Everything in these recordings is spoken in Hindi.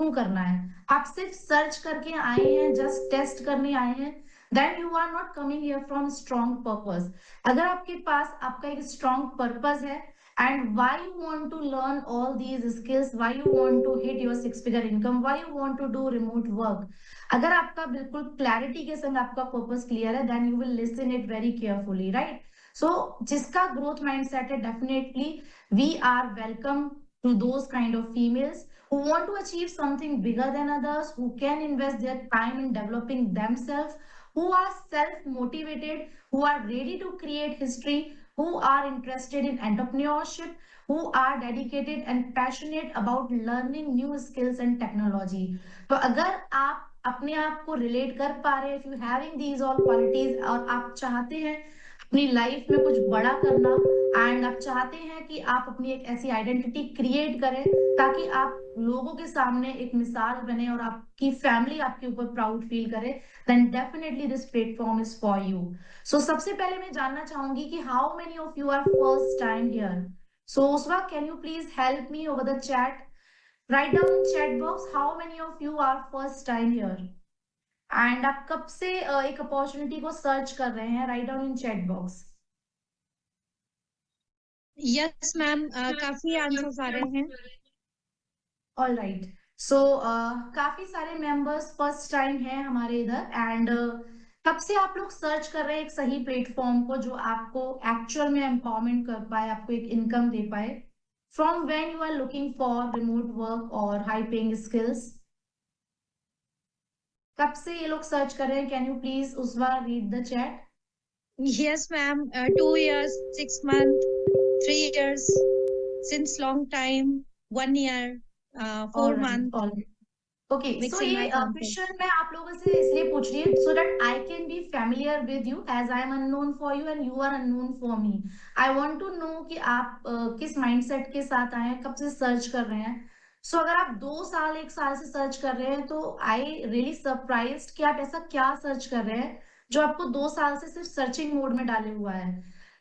क्यों करना है। आप सिर्फ सर्च करके आए हैं, जस्ट टेस्ट करने आए हैं, then you are not coming here from strong purpose. अगर आपके पास आपका एक स्ट्रॉन्ग पर्पस है and why you want to learn all these skills, why you want to hit your six figure income, why you want to do remote work, अगर आपका बिल्कुल क्लैरिटी के संग आपका पर्पस क्लियर है, then you will listen it very carefully, right. So जिसका ग्रोथ माइंडसेट है, definitely we are welcome to those kind of females who want to achieve something bigger than others, who can invest their time in developing themselves, who are self motivated, who are ready to create history, who are interested in entrepreneurship, who are dedicated and passionate about learning new skills and technology. तो अगर आप अपने आप को रिलेट कर पा रहे हैं, if you having these all qualities और आप चाहते हैं अपनी लाइफ में कुछ बड़ा करना, एंड आप चाहते हैं कि आप अपनी एक ऐसी आइडेंटिटी क्रिएट करें ताकि आप लोगों के सामने एक मिसाल बने और आपकी फैमिली आपके ऊपर प्राउड फील करे, then definitely this platform is for you. So सबसे पहले मैं जानना चाहूंगी कि how many of you are first time here. So Uswa, can you please help me over the chat, write down in chat box how many of you are first time here, and आप कब से एक अपॉर्चुनिटी को सर्च कर रहे हैं, right down in chat box. Yes ma'am, काफी आंसर्स आ रहे हैं। All right. सो काफी सारे मेंबर्स फर्स्ट टाइम हैं हमारे इधर, एंड कब से आप लोग सर्च कर रहे हैं एक सही प्लेटफॉर्म को जो आपको एक्चुअल में एम्पावरमेंट कर पाए, आपको एक इनकम दे पाए। From when you are looking for remote work और हाई पेइंग स्किल्स, कब से ये लोग सर्च कर रहे हैं? Can you please Uswa read the chat. Yes, ma'am. 2 years, 6 months, 3 years, since long time, 1 year, 4 months. Okay, सो ये क्वेश्चन मैं आप लोगों से इसलिए पूछ रही हूँ so that I can be familiar with you, as I am unknown for you and you are unknown for me. I want to know कि आप किस माइंडसेट के साथ आए हैं, कब से सर्च कर रहे हैं। सो अगर आप 2 साल 1 साल से सर्च कर रहे हैं तो आई रियली सरप्राइज्ड कि आप ऐसा क्या सर्च कर रहे हैं जो आपको 2 साल से सिर्फ सर्चिंग मोड में डाले हुआ है।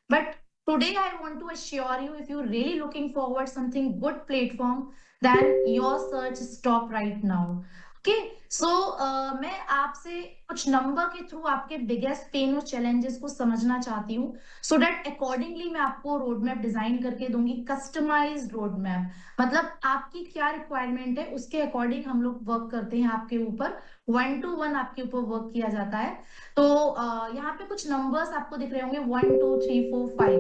But today I want to assure you, if you're really looking forward something good platform, then your search stop right now. Okay, so मैं आपसे कुछ नंबर के थ्रू आपके बिगेस्ट पेन और चैलेंजेस को समझना चाहती हूँ, सो दैट अकॉर्डिंगली मैं आपको रोड मैप डिजाइन करके दूंगी, कस्टमाइज्ड रोड मैप। मतलब आपकी क्या रिक्वायरमेंट है उसके अकॉर्डिंग हम लोग वर्क करते हैं आपके ऊपर, 1 to 1 आपके ऊपर वर्क किया जाता है। तो यहाँ पे कुछ नंबर्स आपको दिख रहे होंगे 1 2 3 4 5।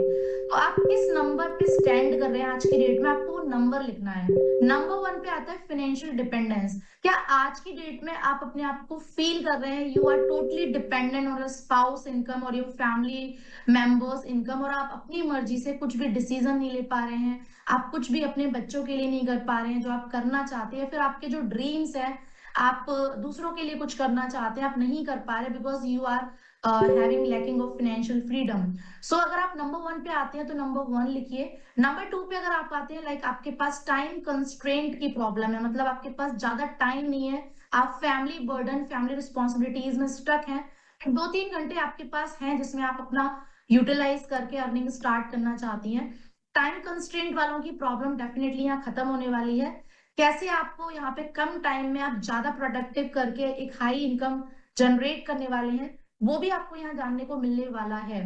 तो आप किस नंबर पे स्टैंड कर रहे हैं आज की डेट में, आपको नंबर लिखना है। नंबर 1 पे आता है फाइनेंशियल डिपेंडेंस। क्या आज की डेट में आप अपने आप को फील कर रहे हैं you are totally dependent on your spouse income और योर फैमिली मेंबर्स इनकम, और आप अपनी मर्जी से कुछ भी डिसीजन नहीं ले पा रहे हैं, आप कुछ भी अपने बच्चों के लिए नहीं कर पा रहे हैं जो आप करना चाहते हैं, फिर आपके जो ड्रीम्स है आप दूसरों के लिए कुछ करना चाहते हैं, आप नहीं कर पा रहे because you are having lacking of financial freedom. So अगर आप नंबर 1 पे आते हैं तो नंबर 1 लिखिए। नंबर 2 पे अगर आप आते हैं, लाइक आपके पास टाइम कंस्ट्रेंट की प्रॉब्लम है, मतलब आपके पास ज्यादा टाइम नहीं है, आप फैमिली बर्डन फैमिली रिस्पॉन्सिबिलिटीज में स्टक हैं, 2-3 घंटे आपके पास हैं जिसमें आप अपना यूटिलाइज करके अर्निंग स्टार्ट करना चाहती हैं। टाइम कंस्ट्रेंट वालों की प्रॉब्लम डेफिनेटली यहाँ खत्म होने वाली है। कैसे आपको यहाँ पे कम टाइम में आप ज्यादा प्रोडक्टिव करके एक हाई इनकम जनरेट करने वाले हैं, वो भी आपको यहाँ जानने को मिलने वाला है।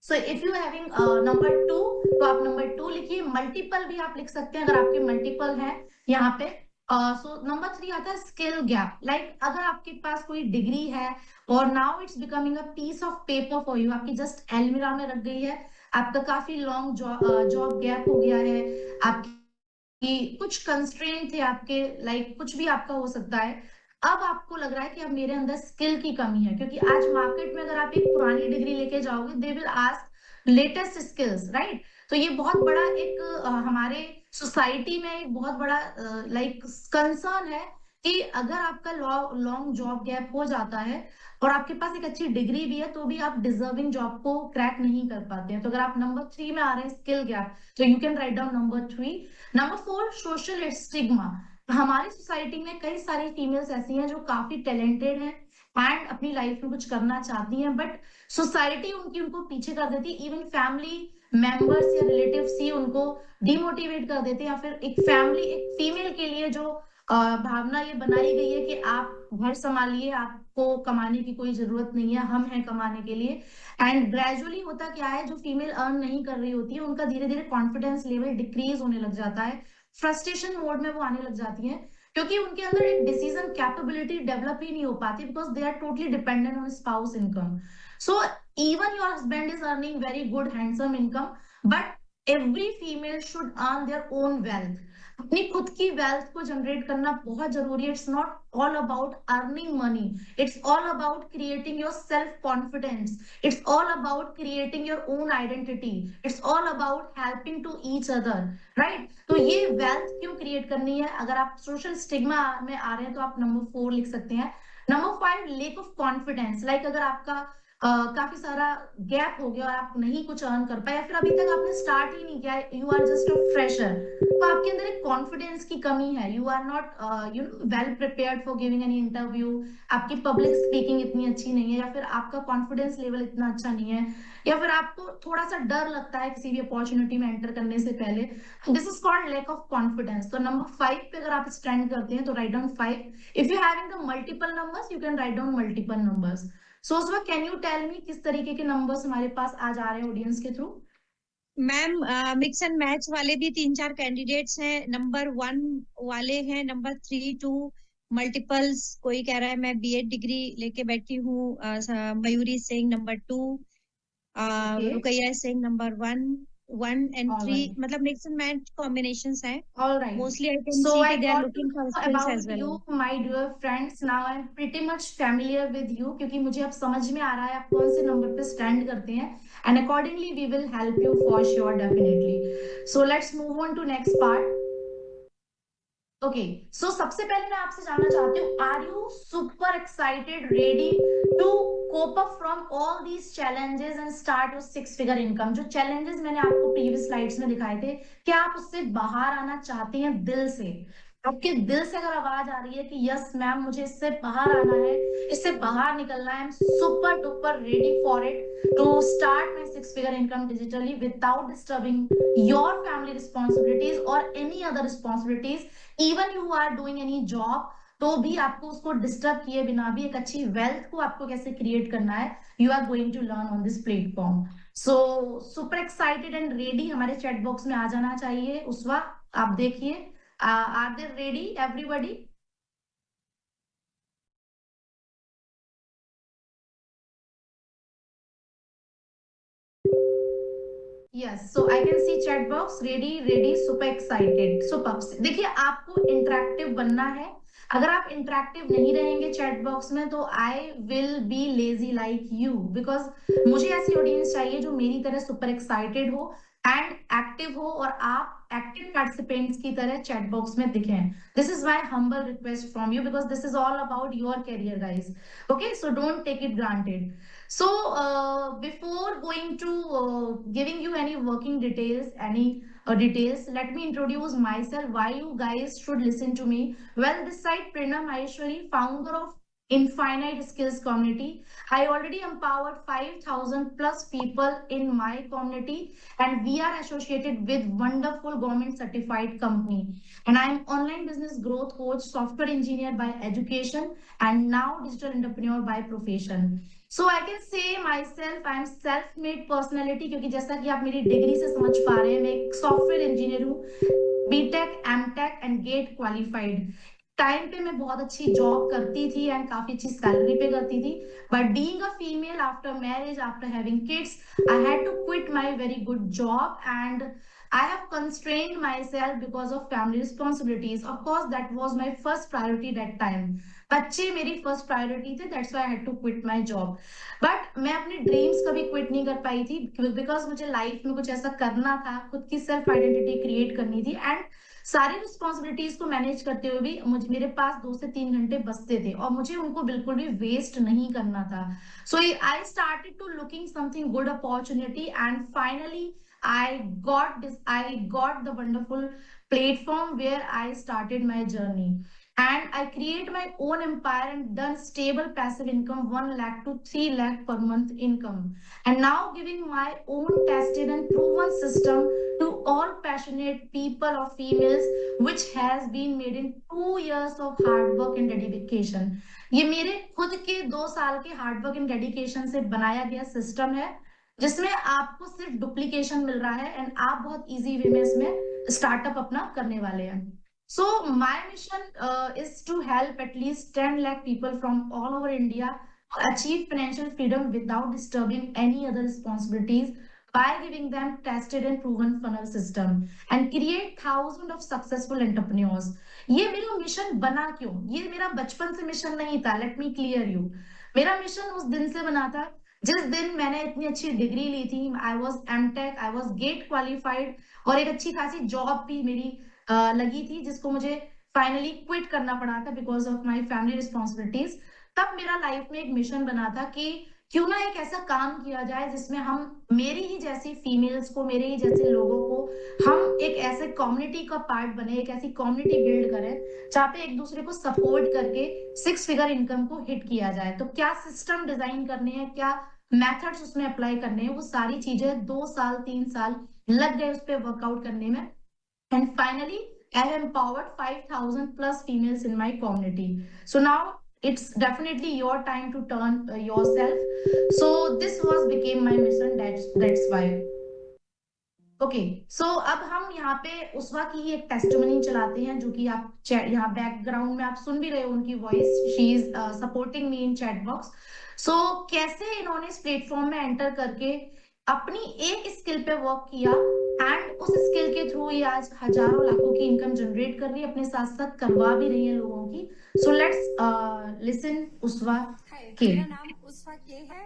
सो इफ यू हैविंग नंबर 2, तो आप नंबर 2 लिखिए। मल्टीपल भी आप लिख सकते हैं अगर आपके मल्टीपल है यहाँ पे। सो नंबर 3 आता है स्किल गैप। लाइक अगर आपके पास कोई डिग्री है और now it's becoming a piece of paper for you, आपकी जस्ट एलमिरा में रख गई है, आपका काफी लॉन्ग जॉब गैप हो गया है, आपकी कि कुछ कंस्ट्रेंट थे आपके, लाइक कुछ भी आपका हो सकता है, अब आपको लग रहा है कि अब मेरे अंदर स्किल की कमी है, क्योंकि आज मार्केट में अगर आप एक पुरानी डिग्री लेके जाओगे they will ask latest skills, right. तो ये बहुत बड़ा एक हमारे सोसाइटी में एक बहुत बड़ा लाइक कंसर्न है कि अगर आपका लॉन्ग जॉब गैप हो जाता है और आपके पास एक अच्छी डिग्री भी है तो भी आप डिजर्विंग जॉब को क्रैक नहीं कर पाते हैं। तो अगर आप नंबर 3 में आ रहे हैं स्किल गैप, तो you can write down number 3। Number 4 social stigma. हमारी सोसाइटी में कई सारी फीमेल्स ऐसी हैं जो काफी टैलेंटेड हैं एंड अपनी लाइफ में कुछ करना चाहती हैं, बट सोसाइटी उनको पीछे कर देती है, इवन फैमिली मेंबर्स या रिलेटिव्स ही उनको डिमोटिवेट कर देते हैं, या फिर एक फैमिली एक फीमेल के लिए जो भावना ये बनाई गई है कि आप घर संभालिए, आपको कमाने की कोई जरूरत नहीं है, हम हैं कमाने के लिए। एंड ग्रेजुअली होता क्या है, जो फीमेल अर्न नहीं कर रही होती है उनका धीरे धीरे कॉन्फिडेंस लेवल डिक्रीज होने लग जाता है, फ्रस्ट्रेशन मोड में वो आने लग जाती है, क्योंकि उनके अंदर एक डिसीजन कैपेबिलिटी डेवलप ही नहीं हो पाती, because they are totally dependent on spouse income. So even your husband is earning very good handsome income, but every female should earn their own wealth. अपनी खुद की वेल्थ को जनरेट करना बहुत जरूरी है। It's not all about earning money, it's all about creating your self confidence, it's all about creating your own identity, it's all about helping to each other, right. तो ये वेल्थ क्यों क्रिएट करनी है, अगर आप सोशल स्टिग्मा में आ रहे हैं तो आप नंबर 4 लिख सकते हैं। Number 5, lake of confidence. Like अगर आपका काफी सारा गैप हो गया और आप नहीं कुछ अर्न कर पाए, या फिर अभी तक आपने स्टार्ट ही नहीं किया, you are just a fresher, तो आपके अंदर एक कॉन्फिडेंस की कमी है, you are not you know well prepared for giving any interview, आपकी पब्लिक स्पीकिंग इतनी अच्छी नहीं है, या फिर आपका कॉन्फिडेंस लेवल इतना अच्छा नहीं है, या फिर आपको थोड़ा सा डर लगता है किसी भी अपॉर्चुनिटी में एंटर करने से पहले, this is called lack of confidence. तो नंबर 5 पे अगर आप स्टैंड करते हैं तो write down 5। If you having the multiple numbers you can write down multiple numbers. So उसमें कैन यू टेल मी किस तरीके के नंबर्स हमारे पास आ जा रहे हैं ऑडियंस के through? Ma'am mix and match वाले भी 3-4 कैंडिडेट्स हैं, नंबर 1 वाले हैं, नंबर 3 2 मल्टीपल्स। कोई कह रहा है मैं बीएड डिग्री लेके बैठी हूँ, Mayuri Singh number 2, Rukaiya Singh number 1 and 3, मतलब मिक्स एंड मैच कॉम्बिनेशंस हैं। All right. Mostly I can So see I कि they are got to looking for know skills as about well. you, my dear friends. Now I'm pretty much familiar with you, क्योंकि मुझे अब समझ में आ रहा है आप कौन से नंबर पे स्टैंड करते हैं, and accordingly we will help you for sure, definitely. So let's move on to next part. Okay, so सबसे पहले मैं आपसे जानना चाहती हूँ, are you super excited, ready to cope up from all these challenges and start your 6 figure income? जो चैलेंजेस मैंने आपको प्रीवियस स्लाइड्स में दिखाए थे, क्या आप उससे बाहर आना चाहते हैं दिल से? आपके दिल से अगर आवाज आ रही है कि यस मैम मुझे इससे बाहर आना है, इससे बाहर निकलना है, I am super duper ready for it to start my 6 figure income digitally without disturbing your family responsibilities और any other responsibilities, even you are doing any job, तो भी आपको उसको डिस्टर्ब किए बिना भी एक अच्छी वेल्थ को आपको कैसे क्रिएट करना है, you are going to learn on this platform. So super excited and ready हमारे चैट बॉक्स में आ जाना चाहिए उस वक्त। आप देखिए, are they ready everybody? Yes, so I can see chat box ready ready super excited super. देखिए, आपको इंटरेक्टिव बनना है, अगर आप इंटरेक्टिव नहीं रहेंगे चैट बॉक्स में तो I will be lazy like you, because मुझे ऐसी ऑडियंस चाहिए जो मेरी तरह सुपर एक्साइटेड हो एंड एक्टिव हो, और आप एक्टिव पार्टिसिपेंट्स की तरह चैट बॉक्स में दिखें। This is my humble request from you, because this is all about your career guys. Okay, so don't take it granted. So, before going to giving you any working details, details, let me introduce myself. Why you guys should listen to me? Well, this side Prerna Maheshwari, founder of Infinite Skills Community. I already empowered 5,000 plus people in my community, and we are associated with wonderful government certified company. And I am online business growth coach, software engineer by education, and now digital entrepreneur by profession. So I can say my self I am self made personality, क्योंकि जैसा कि आप मेरी डिग्री से समझ पा रहे हैं, मैं एक सॉफ्टवेयर इंजीनियर हूँ, BTech MTech and GATE qualified. Time पे मैं बहुत अच्छी जॉब करती थी एंड काफी अच्छी सैलरी पे करती थी, but being a female after marriage, after having kids, I had to quit my very good job and I have constrained myself because of family responsibilities. Of course, that was my first priority that time. बच्चे मेरी फर्स्ट प्रायोरिटी थे, that's why I had to quit my job. But मैं अपने ड्रीम्स कभी क्विट नहीं कर पाई थी, बिकॉज मुझे लाइफ में कुछ ऐसा करना था, खुद की सेल्फ आइडेंटिटी क्रिएट करनी थी, एंड सारी रिस्पॉन्सिबिलिटीज को मैनेज करते हुए भी मुझे मेरे पास 2 से 3 घंटे बचते थे और मुझे उनको बिल्कुल भी वेस्ट नहीं करना था। So I started to looking something good opportunity and finally I got the wonderful platform where I started my journey. And I create my own empire and done stable passive income 1 lakh to 3 lakh per month income. And now giving my own tested and proven system to all passionate people or females which has been made in 2 years of hard work and dedication. ये मेरे खुद के 2 साल के हार्ड वर्क एंड डेडिकेशन से बनाया गया सिस्टम है, जिसमें आपको सिर्फ डुप्लीकेशन मिल रहा है एंड आप बहुत इजी वे में इसमें स्टार्टअप अपना करने वाले हैं. So my mission is to help at least 10 lakh people from all over India to achieve financial freedom without disturbing any other responsibilities by giving them tested and proven funnel system and create thousands of successful entrepreneurs. ये मेरा मिशन बना क्यों? ये मेरा बचपन से मिशन नहीं था. Let me clear you. मेरा मिशन उस दिन से बना था जिस दिन मैंने इतनी अच्छी डिग्री ली थी. I was MTech, I was GATE qualified और एक अच्छी खासी जॉब भी मेरी लगी थी, जिसको मुझे फाइनली क्विट करना पड़ा था because of my family responsibilities. तब मेरा लाइफ में एक मिशन बना था कि क्यों ना एक ऐसा काम किया जाए जिसमें हम मेरी ही जैसी फीमेल्स को, मेरे ही जैसे लोगों को हम एक ऐसे कम्युनिटी का पार्ट बने, एक ऐसी कम्युनिटी बिल्ड करें जहाँ पे एक दूसरे को सपोर्ट करके 6 फिगर इनकम को हिट किया जाए. तो क्या सिस्टम डिजाइन करने हैं, क्या मेथड्स उसमें अप्लाई करने हैं, वो सारी चीजें 2 साल 3 साल लग गए उस पर वर्कआउट करने में. And finally, I have empowered 5,000 plus females in my community. So now it's definitely your time to turn yourself. So this was became my mission. That's why. Okay, so अब हम यहाँ पे उसवा की एक टेस्टिमनी चलाते हैं, जो कि आप यहाँ बैकग्राउंड में आप सुन भी रहे हो उनकी voice. She is supporting me in chat box. So कैसे इन्होंने इस प्लेटफॉर्म में एंटर करके अपनी एक स्किल पे वर्क किया एंड उस स्किल के थ्रू ये आज हजारों लाखों की इनकम जनरेट कर रही है, अपने साथ साथ करवा भी रही है लोगों की. सो लेट्स लिसन उसवा के. मेरा नाम उसवा के है.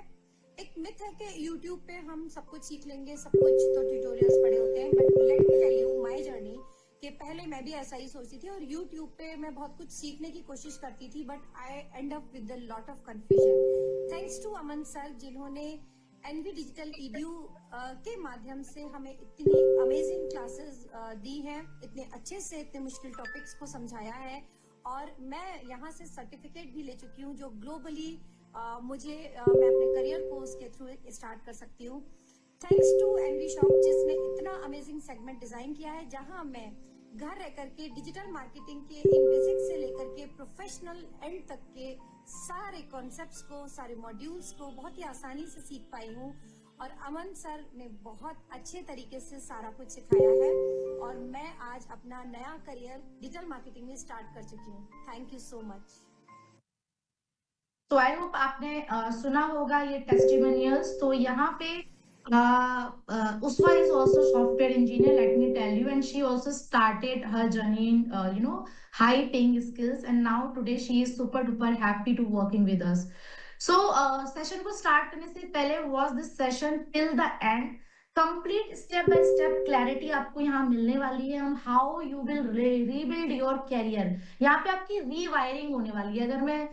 एक मिथ है कि YouTube पे हम सब कुछ सीख लेंगे, सब कुछ तो ट्यूटोरियल्स पड़े होते हैं, but let me tell you my journey कि पहले मैं भी ऐसा ही सोचती थी और YouTube पे मैं बहुत कुछ सीखने की कोशिश करती थी, but I end up with a lot of confusion. Thanks to Aman sir, जिन्होंने एनवी डिजिटल ईडीयू के माध्यम से हमें इतनी अमेजिंग क्लासेस दी हैं, इतने अच्छे से इतने मुश्किल टॉपिक्स को समझाया है, और मैं यहाँ से सर्टिफिकेट भी ले चुकी हूँ जो ग्लोबली मैं अपने करियर को उसके थ्रू स्टार्ट कर सकती हूँ. थैंक्स टू एनवी शॉप, जिसने इतना अमेजिंग सेगमेंट डिजाइन किया है जहां मैं घर रह करके डिजिटल मार्केटिंग के इन बेसिक्स से लेकर के प्रोफेशनल एंड तक के सारे कॉन्सेप्ट्स को, सारे मॉड्यूल्स को बहुत ही आसानी से सीख पाई हूँ. और अमन सर ने बहुत अच्छे तरीके से सारा कुछ सिखाया है और मैं आज अपना नया करियर डिजिटल मार्केटिंग में स्टार्ट कर चुकी हूँ. Thank you so much. तो आई होप आपने सुना होगा ये टेस्टिमोनियल्स. तो यहाँ पे Uswa is also software engineer, let me tell you, and she also started her journey in high paying skills, and now today she is super duper happy to working with us. So session को start करने से पहले was this session till the end, complete step by step clarity आपको यहाँ मिलने वाली है हम how you will rebuild your career. यहाँ पे आपकी rewiring होने वाली है. अगर मैं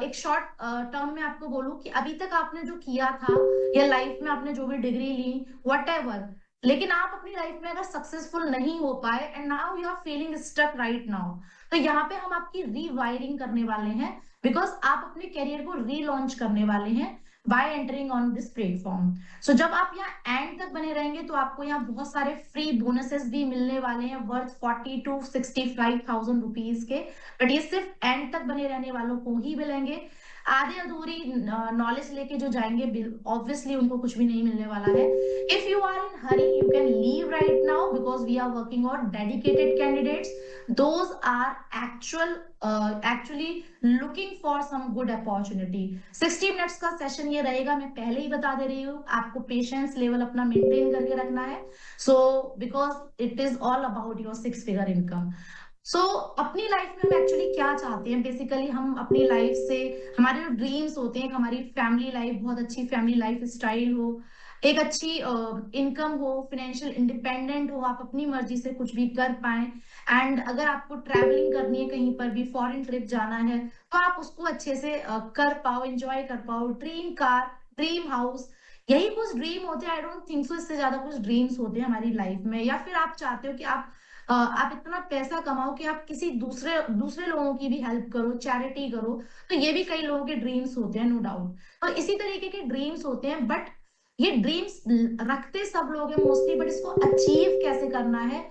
एक शॉर्ट टर्म में आपको बोलूं कि अभी तक आपने जो किया था या लाइफ में आपने जो भी डिग्री ली व्हाटएवर, लेकिन आप अपनी लाइफ में अगर सक्सेसफुल नहीं हो पाए and now you are feeling stuck right now, तो यहाँ पे हम आपकी रीवायरिंग करने वाले हैं बिकॉज आप अपने करियर को रीलॉन्च करने वाले हैं by entering on this platform. So जब आप यहाँ एंड तक बने रहेंगे तो आपको यहाँ बहुत सारे फ्री बोनसेस भी मिलने वाले हैं वर्थ 40 to 65,000 रुपीज के, बट ये सिर्फ एंड तक बने रहने वालों को ही मिलेंगे. आधे अधूरी नॉलेज लेके जो जाएंगे ऑब्वियसली उनको कुछ भी नहीं मिलने वाला है. If you are in hurry you can leave right now because we are working on dedicated candidates. Those are actually looking for some good opportunity. 60 minutes का सेशन ये रहेगा, मैं पहले ही बता दे रही हूँ. आपको पेशेंस लेवल अपना मेंटेन करके रखना है. So because it is all about your 6 figure income. So अपनी लाइफ में हम एक्चुअली क्या चाहते हैं, बेसिकली हम अपनी लाइफ से हमारे जो ड्रीम्स होते हैं, हमारी फैमिली लाइफ, बहुत अच्छी फैमिली लाइफ स्टाइल हो, एक अच्छी इनकम हो, फाइनेंशियल इंडिपेंडेंट हो, आप अपनी मर्जी से कुछ भी कर पाए. एंड अगर आपको ट्रैवलिंग करनी है, कहीं पर भी फॉरेन ट्रिप जाना है, तो आप उसको अच्छे से कर पाओ, एंजॉय कर पाओ. ड्रीम कार, ड्रीम हाउस, यही कुछ ड्रीम होते हैं. आई डोंट थिंक सो इससे ज्यादा कुछ ड्रीम्स होते हैं हमारी लाइफ में. या फिर आप चाहते हो कि आप इतना पैसा कमाओ कि आप किसी दूसरे लोगों की भी हेल्प करो, चैरिटी करो. तो ये भी कई लोगों के ड्रीम्स होते हैं, नो डाउट. तो इसी तरीके के ड्रीम्स होते हैं, बट ये ड्रीम्स रखते सब लोग हैं मोस्टली, बट इसको अचीव कैसे करना है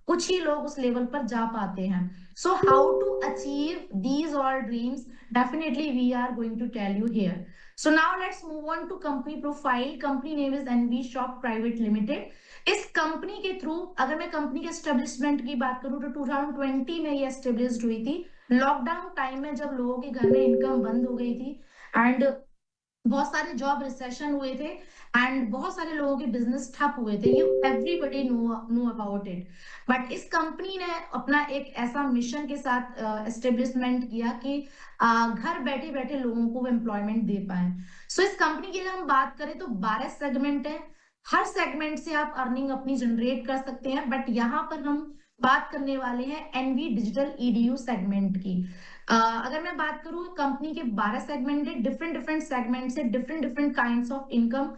कुछ ही लोग उस लेवल पर जा पाते हैं. So how to achieve these all dreams, definitely we are going to tell you here. So now let's move on to company profile. Company name is NV shop private limited. इस कंपनी के थ्रू, अगर मैं कंपनी के एस्टेब्लिशमेंट की बात करूं तो 2020 में ये एस्टेब्लिश हुई थी. लॉकडाउन टाइम में जब लोगों के घर में इनकम बंद हो गई थी एंड बहुत सारे जॉब रिसेशन हुए थे एंड बहुत सारे लोगों के बिजनेस ठप हुए थे, you everybody know about it. But इस कंपनी ने अपना एक ऐसा मिशन के साथ एस्टेब्लिशमेंट किया कि घर बैठे बैठे लोगों को एम्प्लॉयमेंट दे पाए. सो इस कंपनी की अगर हम बात करें तो 12 सेगमेंट है. हर सेगमेंट से आप अर्निंग अपनी जनरेट कर सकते हैं, बट यहाँ पर हम बात करने वाले हैं एनवी डिजिटल ईडीयू सेगमेंट की. अगर मैं बात करूं कंपनी के 12 सेगमेंट है, डिफरेंट डिफरेंट सेगमेंट से different different kinds of income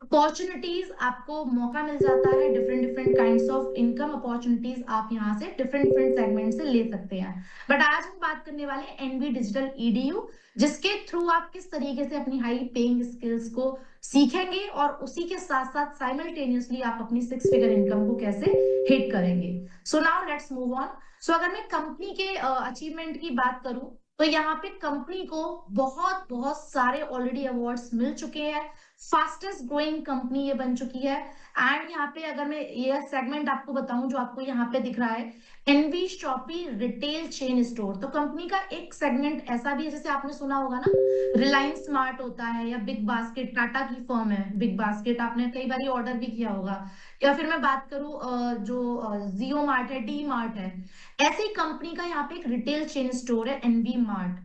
opportunities आपको मौका मिल जाता है. Different different kinds of income opportunities आप यहाँ से डिफरेंट डिफरेंट सेगमेंट से ले सकते हैं. बट आज हम बात करने वाले हैं एनवी डिजिटल ईडीयू, जिसके थ्रू आप किस तरीके से अपनी हाई पेइंग स्किल्स को सीखेंगे और उसी के साथ साथ साइमल्टेनियसली आप अपनी 6 फिगर इनकम को कैसे हिट करेंगे. So now let's move on. So अगर मैं कंपनी के अचीवमेंट की बात करूं तो यहाँ पे कंपनी को बहुत बहुत सारे ऑलरेडी अवार्ड्स मिल चुके हैं. फास्टेस्ट ग्रोइंग कंपनी ये बन चुकी है. एंड यहाँ पे अगर मैं ये सेगमेंट आपको बताऊं जो आपको यहाँ पे दिख रहा है, NV shoppe retail chain store, तो कंपनी का एक सेगमेंट ऐसा भी है, जैसे आपने सुना होगा ना रिलायंस स्मार्ट होता है या बिग बास्केट, टाटा की फर्म है बिग बास्केट, आपने कई बार ऑर्डर भी किया होगा. या फिर मैं बात करूं जो जियो मार्ट है, डी मार्ट है, ऐसी कंपनी का यहाँ पे एक रिटेल चेन स्टोर है एनवी मार्ट.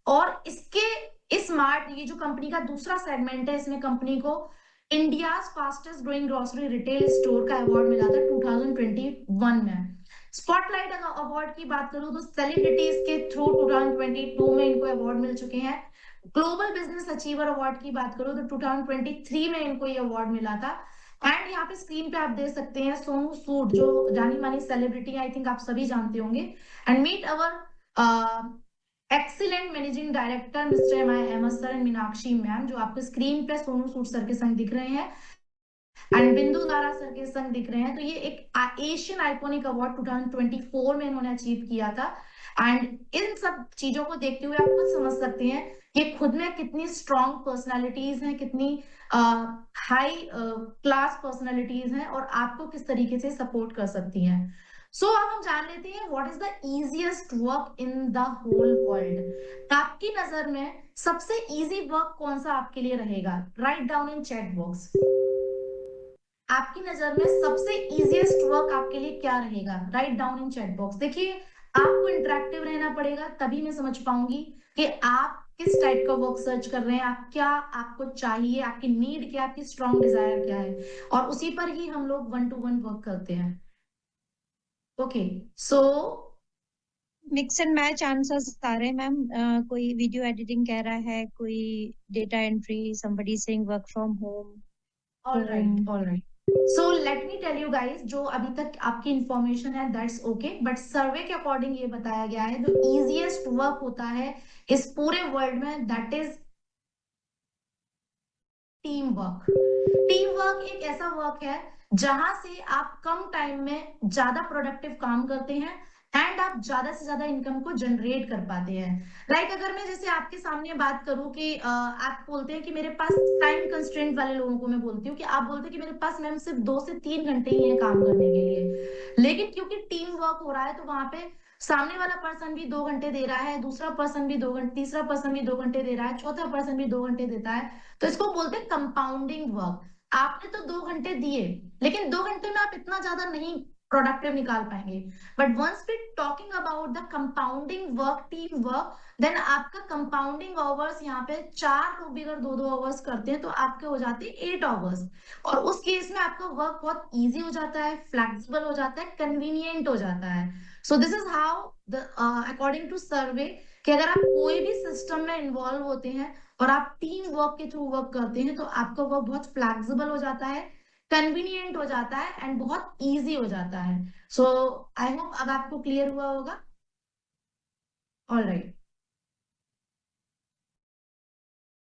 और इसके इस मार्ट, ये जो कंपनी का दूसरा सेगमेंट है, इसमें कंपनी को India fastest growing grocery retail store का अवार्ड मिला था 2021 में. स्पॉटलाइट अवार्ड की बात करूं तो सेलिब्रिटीज के थ्रू 2022 में इनको अवार्ड मिल चुके हैं. ग्लोबल बिजनेस अचीवर अवार्ड की बात करूं तो 2023 में इनको ये अवार्ड मिला था. एंड यहाँ पे स्क्रीन पे आप देख सकते हैं सोनू सूद, जो जानी मानी सेलिब्रिटी, आई थिंक आप सभी जानते होंगे. And meet our excellent managing director mister M S sir and Meenakshi ma'am, जो आपको स्क्रीन पे सोनू सूद सर के संग दिख रहे हैं एंड बिंदु दारा सर के संग दिख रहे हैं. तो ये एक एशियन आइकॉनिक अवार्ड 2024 में इन्होंने अचीव किया था. एंड इन सब चीजों को देखते हुए आप खुद समझ सकते हैं कि खुद में कितनी स्ट्रॉन्ग पर्सनालिटीज हैं, कितनी हाई क्लास पर्सनालिटीज हैं और आपको किस तरीके से सपोर्ट कर सकती हैं. सो अब हम जान लेते हैं what is the easiest work in the whole world. आपकी नजर में सबसे इजी वर्क कौन सा आपके लिए रहेगा? Right down in chat box. आपकी नजर में सबसे इजीएस्ट वर्क आपके लिए क्या रहेगा? Right down in chat box. देखिए, आपको इंटरेक्टिव रहना पड़ेगा, तभी मैं समझ पाऊंगी कि आप किस टाइप का वर्क सर्च कर रहे हैं, आप क्या आपको चाहिए, आपकी नीड क्या, आपकी स्ट्रॉन्ग डिजायर क्या है, और उसी पर ही हम लोग 1 to 1 वर्क करते हैं. Okay, so mix and match answers आ रहे हैं मैम. कोई वीडियो एडिटिंग कह रहा है, कोई data entry, somebody saying work from home. All right. So let me tell you guys, जो अभी तक आपकी इंफॉर्मेशन है दैट्स ओके, बट सर्वे के अकॉर्डिंग ये बताया गया है जो इजीएस्ट वर्क होता है इस पूरे वर्ल्ड में, that is team work. Team work एक ऐसा वर्क है जहां से आप कम टाइम में ज्यादा प्रोडक्टिव काम करते हैं एंड आप ज्यादा से ज्यादा इनकम को जनरेट कर पाते हैं. लाइक अगर मैं जैसे आपके सामने बात करूं कि आप बोलते हैं कि मेरे पास टाइम कंस्ट्रेंट वाले लोगों को मैं बोलती हूँ कि आप बोलते हैं कि मेरे पास मैम सिर्फ 2 से 3 घंटे ही है काम करने के लिए, लेकिन क्योंकि टीम वर्क हो रहा है तो वहां पे सामने वाला पर्सन भी 2 घंटे दे रहा है, दूसरा पर्सन भी 2 घंटे, तीसरा पर्सन भी 2 घंटे दे रहा है, चौथा पर्सन भी 2 घंटे देता है. तो इसको बोलते हैं कंपाउंडिंग वर्क. आपने तो 2 घंटे दिए, लेकिन 2 घंटे में आप इतना ज्यादा नहीं प्रोडक्टिव निकाल पाएंगे. But once we talking about the compounding work, team work, then आपका कंपाउंडिंग आवर्स यहाँ पे 4 लोग भी अगर 2-2 आवर्स करते हैं तो आपके हो जाते हैं 8 आवर्स. और उस केस में आपका वर्क बहुत इजी हो जाता है, फ्लेक्सिबल हो जाता है, कन्वीनियंट हो जाता है. So this is how the according to survey, कि अगर आप कोई भी सिस्टम में इन्वॉल्व होते हैं और आप टीम वर्क के थ्रू वर्क करते हैं तो आपका वर्क बहुत फ्लेक्सिबल हो जाता है, कन्वीनियंट हो जाता है एंड बहुत इजी हो जाता है. सो आई होप अब आपको क्लियर हुआ होगा. All right.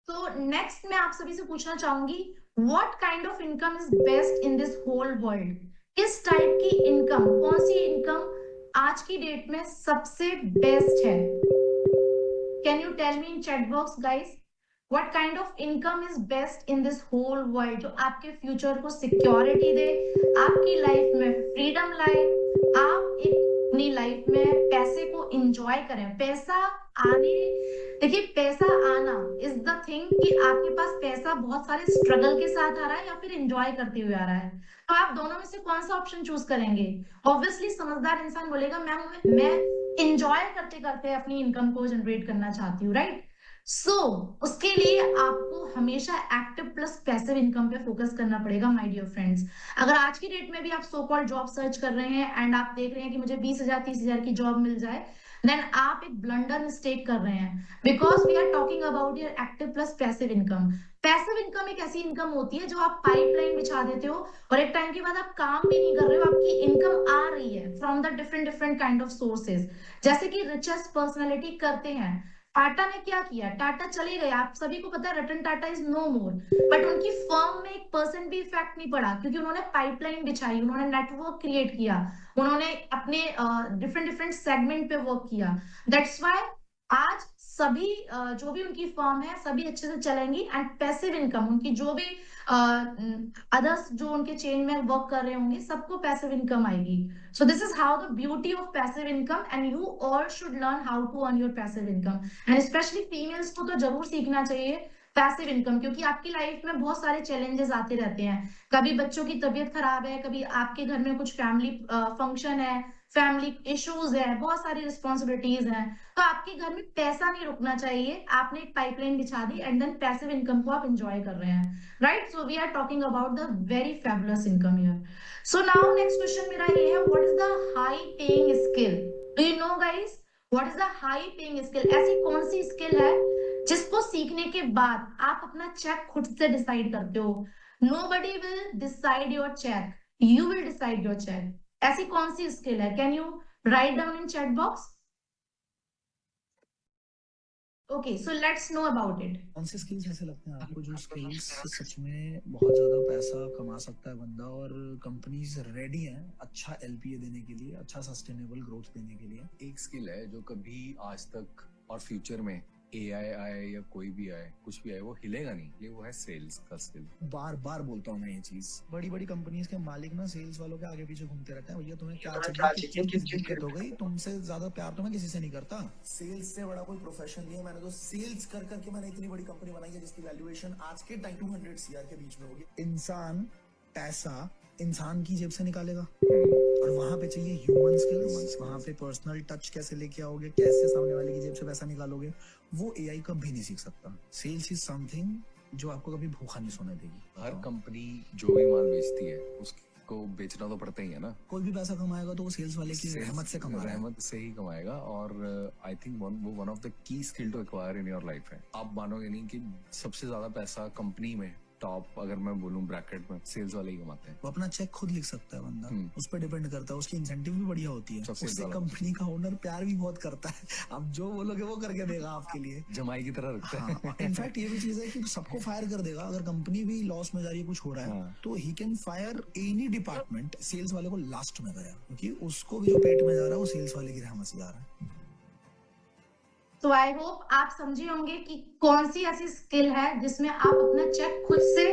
तो नेक्स्ट मैं आप सभी से पूछना चाहूंगी, what kind of income is best in this whole world? किस टाइप की इनकम, कौन सी इनकम आज की डेट में सबसे बेस्ट है? Can you tell me in chat box guys, what kind of income is best in this whole world, जो आपके फ्यूचर को सिक्योरिटी दे, आपकी लाइफ में फ्रीडम लाए, आप एक अपनी लाइफ में पैसे को एंजॉय करें, पैसा आने, देखिए पैसा आना इज द थिंग कि आपके पास पैसा बहुत सारे स्ट्रगल के साथ आ रहा है या फिर एंजॉय करते हुए आ रहा है, तो आप दोनों में से कौन सा ऑप्शन चूज करेंगे? ऑब्वियसली समझदार इंसान बोलेगा मैम मैं एंजॉय करते करते अपनी इनकम को जनरेट करना चाहती हूँ, राइट? सो उसके लिए आपको हमेशा एक्टिव प्लस पैसिव इनकम पे फोकस करना पड़ेगा माय डियर फ्रेंड्स। अगर आज की डेट में भी आप सो कॉल्ड जॉब सर्च कर रहे हैं एंड आप देख रहे हैं कि मुझे 20,000 30,000 की जॉब मिल जाए, देन आप एक ब्लंडर मिस्टेक कर रहे हैं, because we are talking about your active plus passive income. Passive income एक ऐसी इनकम होती है जो आप पाइपलाइन बिछा देते हो और एक टाइम के बाद आप काम भी नहीं कर रहे हो, आपकी इनकम आ रही है from the different different kind of sources, जैसे कि रिचेस्ट पर्सनैलिटी करते हैं। टाटा ने क्या किया, टाटा चले गए, आप सभी को पता है Ratan Tata is no more, but उनकी फर्म में 1% भी इफेक्ट नहीं पड़ा क्योंकि उन्होंने पाइपलाइन बिछाई, उन्होंने नेटवर्क क्रिएट किया, उन्होंने अपने डिफरेंट डिफरेंट सेगमेंट पे वर्क किया। दैट्स व्हाई आज सभी जो भी उनकी फर्म है सभी अच्छे से चलेंगी एंड पैसिव इनकम उनकी जो भी अदर्स जो उनके चेन में वर्क कर रहे होंगे सबको पैसिव इनकम आएगी। So this is how the beauty of passive income and you all should learn how to earn your passive income, and specially females को तो जरूर सीखना चाहिए पैसिव इनकम, क्योंकि आपकी लाइफ में बहुत सारे चैलेंजेस आते रहते हैं, कभी बच्चों की तबीयत खराब है, कभी आपके घर में कुछ फैमिली फंक्शन है, फैमिली इश्यूज है, बहुत सारी रिस्पॉन्सिबिलिटीज हैं, तो आपके घर में पैसा नहीं रुकना चाहिए, आपने एक पाइपलाइन बिछा दी एंड देन पैसिव इनकम को आप एंजॉय कर रहे हैं, right? So we are talking about the very fabulous income here. So now next question मेरा ये है, what is the high paying skill? Do you know guys what is the high paying skill? ऐसी कौन सी स्किल है जिसको सीखने के बाद आप अपना चेक खुद से डिसाइड करते हो? Nobody will decide your cheque, you will decide your cheque. ऐसी कौन सी स्किल है? Can you write down in chat box? Okay, so let's know about it. कौन से स्किल्स ऐसे लगते हैं आपको जो स्किल्स से सच में बहुत ज्यादा पैसा कमा सकता है बंदा, और कंपनीज रेडी हैं अच्छा एलपीए देने के लिए, अच्छा सस्टेनेबल ग्रोथ देने के लिए? एक स्किल है जो कभी आज तक और फ्यूचर में एआई आए या कोई भी आए, कुछ भी आए, वो हिलेगा नहीं, ये वो है सेल्स का स्किल। बार बार बोलता हूँ मैं ये चीज, बड़ी बड़ी कंपनीज के मालिक ना सेल्स वालों के आगे पीछे घूमते रहते हैं, भैया तुम्हें क्या चाहिए, किस दिक्कत हो गई, तुमसे ज्यादा प्यार तो मैं किसी से नहीं करता। सेल्स से बड़ा कोई प्रोफेशन नहीं है, मैंने तो सेल्स कर करके मैंने इतनी बड़ी कंपनी बनाई है जिसकी वैल्यूएशन आज के टाइम 200 CR के बीच में होगी। इंसान पैसा इंसान की जेब से निकालेगा और वहां पे चाहिए ह्यूमन स्किल्स, वहां पे पर्सनल टच कैसे लेके आओगे, कैसे सामने वाले की जेब से पैसा निकालोगे, वो एआई कभी नहीं सीख सकता। सेल्स इज समथिंग जो आपको कभी भूखा नहीं सोने देगी। हर कंपनी जो भी माल बेचती है उसको बेचना तो पड़ता ही है ना, कोई भी पैसा कमाएगा तो वो सेल्स वाले की रहमत से कमा रहा है, रहमत से ही कमाएगा। और आई थिंक वो one of the key skill to acquire in your life है। आप मानोगे नहीं कि सबसे ज्यादा पैसा कंपनी में टॉप, अगर मैं बोलूं ब्रैकेट में, सेल्स वाले ही कमाते हैं। वो अपना चेक खुद लिख सकता है बंदा, उस पर डिपेंड करता है, उसकी इंसेंटिव भी बढ़िया होती है, उससे कंपनी का ओनर प्यार भी बहुत करता है, आप जो बोलोगे वो करके देगा आपके लिए, जमाई की तरह रखता है। इनफैक्ट ये भी चीज है कि सबको फायर कर देगा, अगर कंपनी भी लॉस में जा रही है, कुछ हो रहा है, तो he can fire any department, sales वाले को लास्ट में गया, क्योंकि उसको भी जो पेट में जा रहा है वो सेल्स वाले की रहमत से जा रहा है। तो आई होप आप समझे होंगे कि कौन सी ऐसी स्किल है जिसमें आप अपना चेक खुद से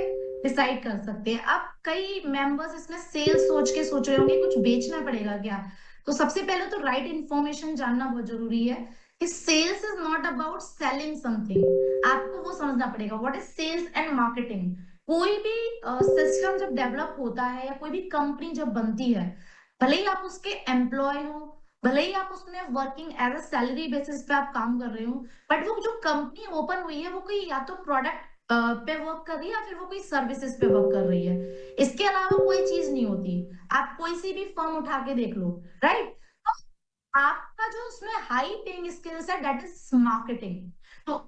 डिसाइड कर सकते हैं। अब कई मेंबर्स इसमें सेल्स सोच रहे होंगे कुछ बेचना पड़ेगा क्या, तो सबसे पहले तो राइट इंफॉर्मेशन जानना बहुत जरूरी है कि sales is not about selling something, आपको वो समझना पड़ेगा what is sales and marketing. कोई भी सिस्टम जब डेवलप होता है या कोई भी कंपनी जब बनती है, भले ही आप उसके एम्प्लॉय हो, भले ही आप उसमें working as a salary basis पे आप काम कर रहे हो, बट वो जो कंपनी ओपन हुई है वो कोई या तो प्रोडक्ट पे वर्क कर रही है या फिर वो कोई सर्विसेज पे वर्क कर रही है, इसके अलावा कोई चीज नहीं होती। आप कोई सी भी फर्म उठा के देख लो, राइट? तो आपका जो उसमें हाई पेइंग स्किल्स है दैट इज मार्केटिंग। तो